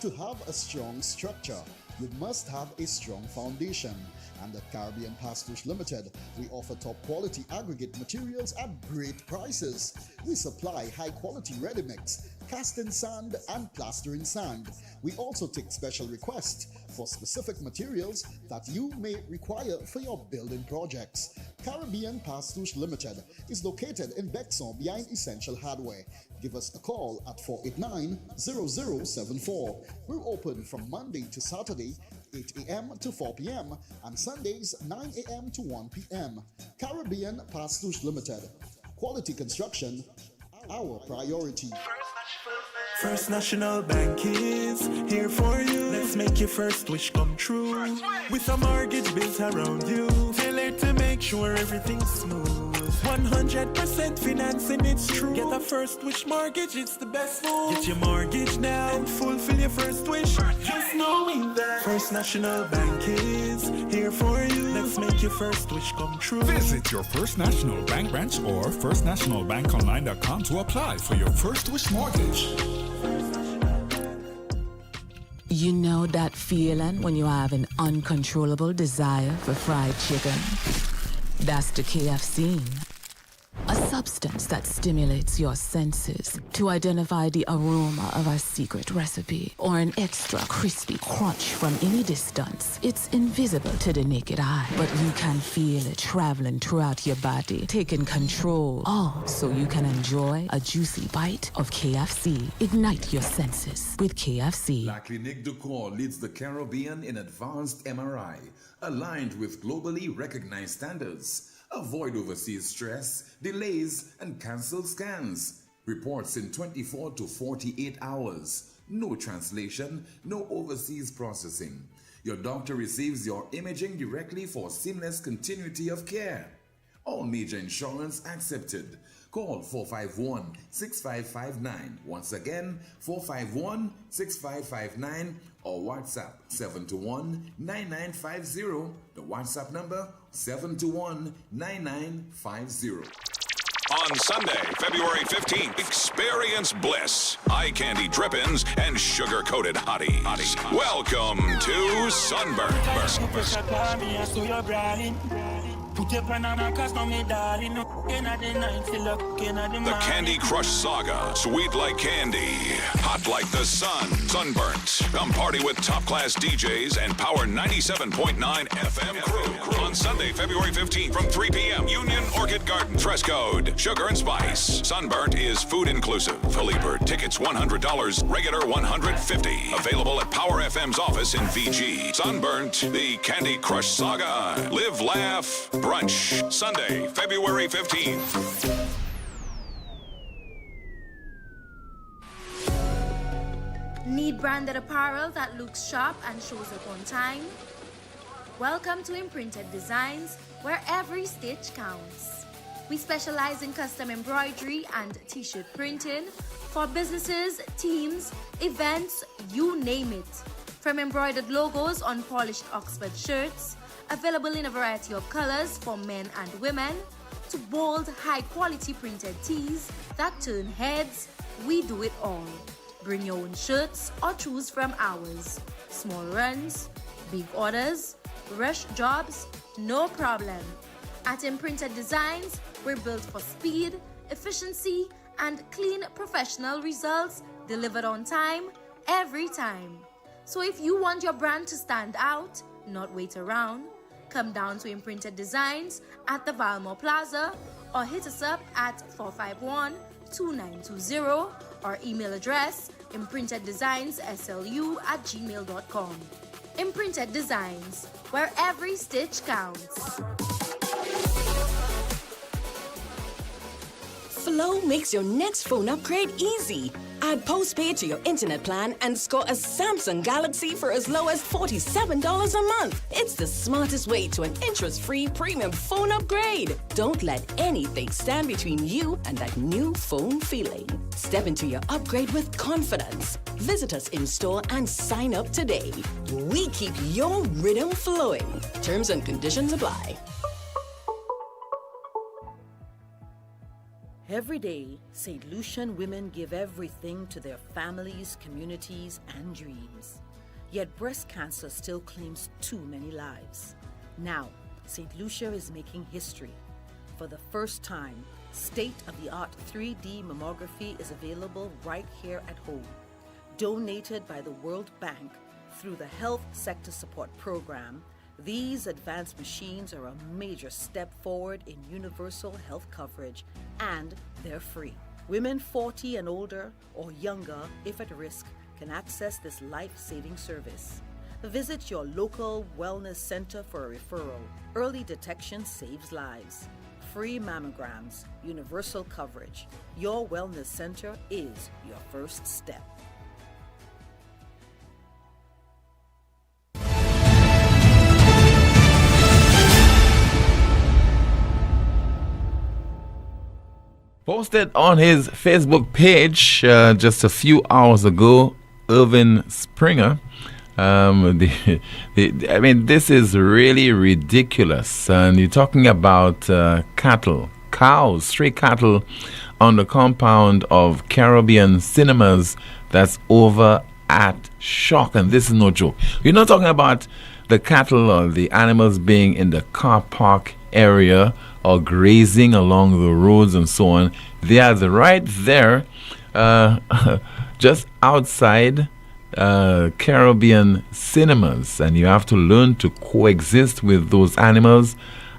Speaker 13: To have a strong structure, you must have a strong foundation. And at Caribbean Pastouche Limited, we offer top quality aggregate materials at great prices. We supply high quality ready mix, cast in sand and plaster in sand. We also take special requests for specific materials that you may require for your building projects. Caribbean Pastouche Limited is located in Bexon behind Essential Hardware. Give us a call at 489-0074. We're open from Monday to Saturday, 8 a.m. to 4 p.m. and Sundays, 9 a.m. to 1 p.m. Caribbean Pastouche Limited. Quality construction, our priority.
Speaker 19: First National Bank is here for you. Let's make your first wish come true. With a mortgage built around you, tailored to make sure everything's smooth. 100% financing, it's true. Get a first wish mortgage, it's the best move. Get your mortgage now and fulfill your first wish. Just knowing that First National Bank is here for you. Let's make your first wish come true.
Speaker 20: Visit your First National Bank branch or firstnationalbankonline.com to apply for your first wish mortgage.
Speaker 14: You know that feeling when you have an uncontrollable desire for fried chicken? That's the KFC. A substance that stimulates your senses to identify the aroma of our secret recipe or an extra crispy crunch from any distance. It's invisible to the naked eye, but you can feel it traveling throughout your body, taking control. All so you can enjoy a juicy bite of KFC. Ignite your senses with KFC.
Speaker 18: La Clinique du Corps leads the Caribbean in advanced MRI, aligned with globally recognized standards. Avoid overseas stress, delays, and cancelled scans. Reports in 24 to 48 hours. No translation, no overseas processing. Your doctor receives your imaging directly for seamless continuity of care. All major insurance accepted. Call 451-6559. Once again, 451-6559 or WhatsApp 721-9950. The WhatsApp number 721-9950.
Speaker 21: On Sunday, February 15th, experience bliss, eye candy drippings, and sugar-coated hotties. Welcome to Sunburn.
Speaker 1: Put your banana cause no me darling. No at the night, feel up at the
Speaker 21: The Candy Crush Saga. Sweet like candy, hot like the sun. Sunburnt. Come party with top-class DJs and Power 97.9 FM crew. On Sunday, February 15th from 3 p.m. Union Orchid Garden. Dress code, sugar and spice. Sunburnt is food inclusive. Fully bird tickets $100, regular $150. Available at Power FM's office in VG. Sunburnt, the Candy Crush Saga. Live, laugh, brunch. Sunday, February 15th.
Speaker 2: Need branded apparel that looks sharp and shows up on time? Welcome to Imprinted Designs, where every stitch counts. We specialize in custom embroidery and t-shirt printing for businesses, teams, events, you name it. From embroidered logos on polished Oxford shirts, available in a variety of colors for men and women, to bold, high-quality printed tees that turn heads, we do it all. Bring your own shirts or choose from ours. Small runs, big orders, rush jobs, no problem. At Imprinted Designs, we're built for speed, efficiency, and clean professional results delivered on time, every time. So if you want your brand to stand out, not wait around, come down to Imprinted Designs at the Valmore Plaza or hit us up at 451-2920 or email address imprinteddesignsSLU@gmail.com. Imprinted Designs, where every stitch counts.
Speaker 16: Flow makes your next phone upgrade easy. Add postpaid to your internet plan and score a Samsung Galaxy for as low as $47 a month. It's the smartest way to an interest-free premium phone upgrade. Don't let anything stand between you and that new phone feeling. Step into your upgrade with confidence. Visit us in store and sign up today. We keep your rhythm flowing. Terms and conditions apply.
Speaker 23: Every day, St. Lucian women give everything to their families, communities, and dreams. Yet breast cancer still claims too many lives. Now, St. Lucia is making history. For the first time, state-of-the-art 3D mammography is available right here at home. Donated by the World Bank through the Health Sector Support Program, these advanced machines are a major step forward in universal health coverage, and they're free. Women 40 and older or younger, if at risk, can access this life-saving service. Visit your local wellness center for a referral. Early detection saves lives. free mammograms, universal coverage. Your wellness center is your first step.
Speaker 4: Posted on his Facebook page just a few hours ago, Irvin Springer. I mean, this is really ridiculous. And you're talking about cattle, cows, stray cattle on the compound of Caribbean Cinemas that's over at Shock. And this is no joke. You're not talking about the cattle or the animals being in the car park area or grazing along the roads and so on. They are right there, just outside Caribbean Cinemas, and you have to learn to coexist with those animals,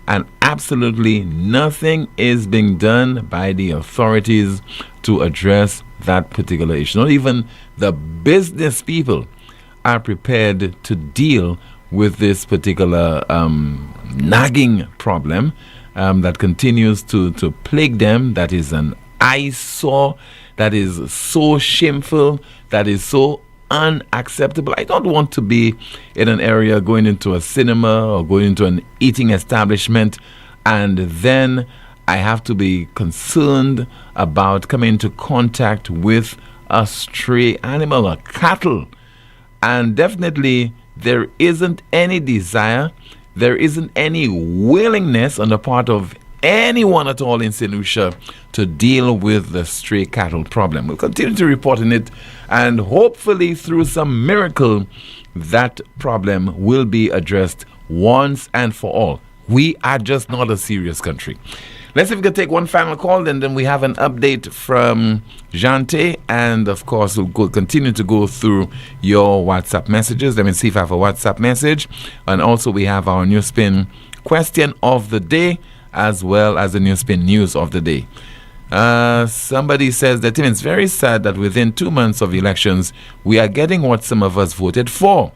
Speaker 4: and absolutely nothing is being done by the authorities to address that particular issue. Not even the business people are prepared to deal with this particular nagging problem that continues to plague them. That is an eyesore, that is so shameful, that is so unacceptable. I don't want to be in an area going into a cinema or going into an eating establishment and then I have to be concerned about coming into contact with a stray animal, a cattle. And definitely there isn't any desire, there isn't any willingness on the part of anyone at all in St. Lucia to deal with the stray cattle problem. We'll continue to report on it, and hopefully through some miracle that problem will be addressed once and for all. We are just not a serious country. Let's see if we can take one final call, and then we have an update from Jante, and of course we'll continue to go through your WhatsApp messages. Let me see if I have a WhatsApp message, and also we have our NewsSpin question of the day as well as the NewsSpin news of the day. Somebody says that it's very sad that within 2 months of elections we are getting what some of us voted for.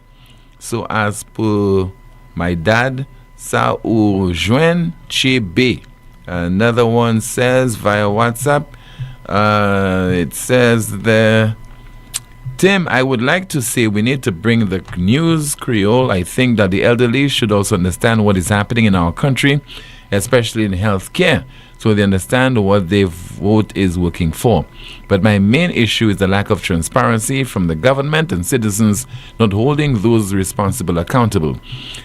Speaker 4: So as per my dad, ça ou joint chebe. Another one says via WhatsApp, it says there, Tim, I would like to say we need to bring the news Creole. I think that the elderly should also understand what is happening in our country, especially in healthcare, so they understand what their vote is working for. But my main issue is the lack of transparency from the government and citizens not holding those responsible accountable.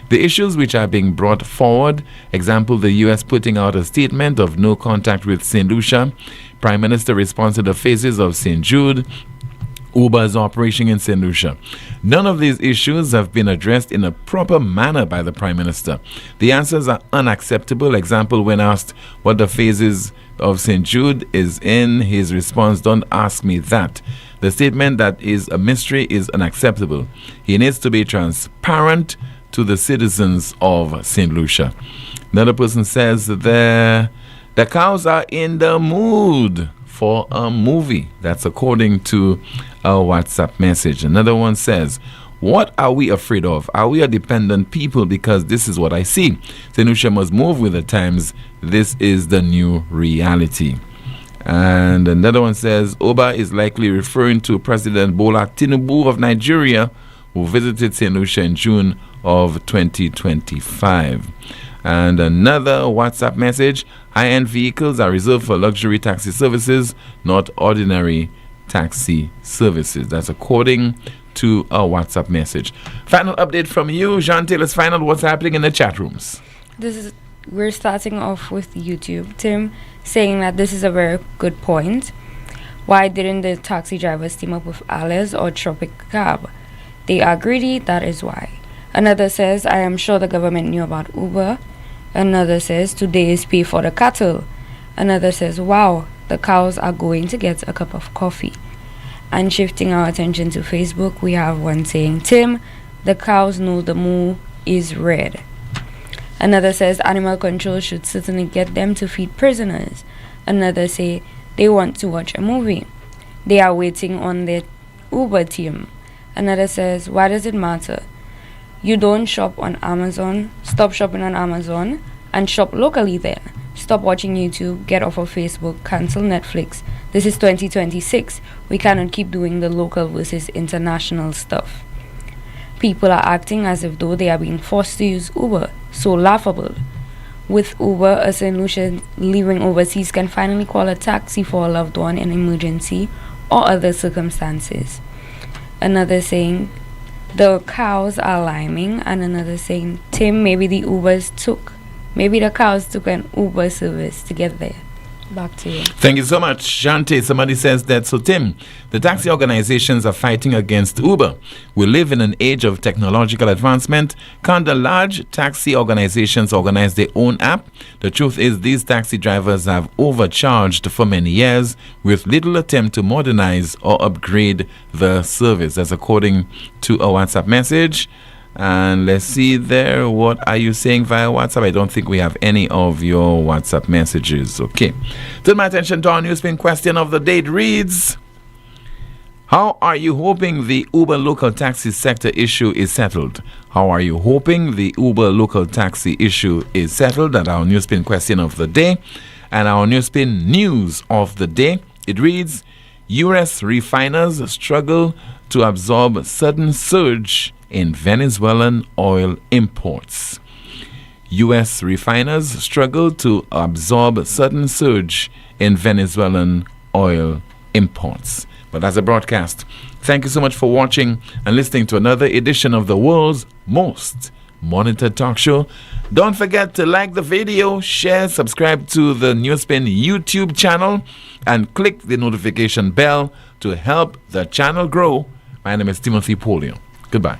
Speaker 4: The issues which are being brought forward, example, the U.S. putting out a statement of no contact with St. Lucia, Prime Minister response to the phases of St. Jude, Uber's operation in St. Lucia. None of these issues have been addressed in a proper manner by the Prime Minister. The answers are unacceptable. Example, when asked what the phases of St. Jude is in, his response, don't ask me that. The statement that is a mystery is unacceptable. He needs to be transparent to the citizens of St. Lucia. Another person says the cows are in the mood for a movie. That's according to a WhatsApp message. Another one says, what are we afraid of? Are we a dependent people? Because this is what I see. St. Lucia must move with the times. This is the new reality. And another one says, Oba is likely referring to President Bola Tinubu of Nigeria, who visited St. Lucia in June of 2025. And another WhatsApp message, high-end vehicles are reserved for luxury taxi services, not ordinary taxi services. That's according to a WhatsApp message. Final update from you, Jante. Let's find out what's happening in the chat rooms.
Speaker 12: We're starting off with YouTube. Tim saying that this is a very good point. Why didn't the taxi drivers team up with Alice or Tropic Cab? They are greedy, that is why. Another says, I am sure the government knew about Uber. Another says, today is pay for the cattle. Another says, wow, the cows are going to get a cup of coffee. And shifting our attention to Facebook, we have one saying, Tim, the cows know the moo is red. Another says, animal control should certainly get them to feed prisoners. Another say, they want to watch a movie. They are waiting on their Uber team. Another says, why does it matter? You don't shop on Amazon, stop shopping on Amazon and shop locally then. Stop watching YouTube, get off of Facebook, cancel Netflix. This is 2026. We cannot keep doing the local versus international stuff. People are acting as if though they are being forced to use Uber. So laughable. With Uber, a St. Lucia living overseas can finally call a taxi for a loved one in emergency or other circumstances. Another saying, the cows are liming, and another saying, Tim, maybe the cows took an Uber service to get there. Back to you.
Speaker 4: Thank you so much, Shante. Somebody says that. So, Tim, the taxi organizations are fighting against Uber. We live in an age of technological advancement. Can't the large taxi organizations organize their own app? The truth is, these taxi drivers have overcharged for many years with little attempt to modernize or upgrade the service. That's according to a WhatsApp message. And let's see there. What are you saying via WhatsApp? I don't think we have any of your WhatsApp messages. Okay. Turn my attention to our NewsSpin question of the day. It reads, how are you hoping the Uber local taxi sector issue is settled? How are you hoping the Uber local taxi issue is settled? That's our NewsSpin question of the day. And our NewsSpin news of the day. It reads, U.S. refiners struggle to absorb sudden surge in Venezuelan oil imports. U.S. refiners struggle to absorb sudden surge in Venezuelan oil imports. But as a broadcast, thank you so much for watching and listening to another edition of the world's most monitored talk show. Don't forget to like the video, share, subscribe to the NewsSpin YouTube channel, and click the notification bell to help the channel grow. My name is Timothy Poleon. Goodbye.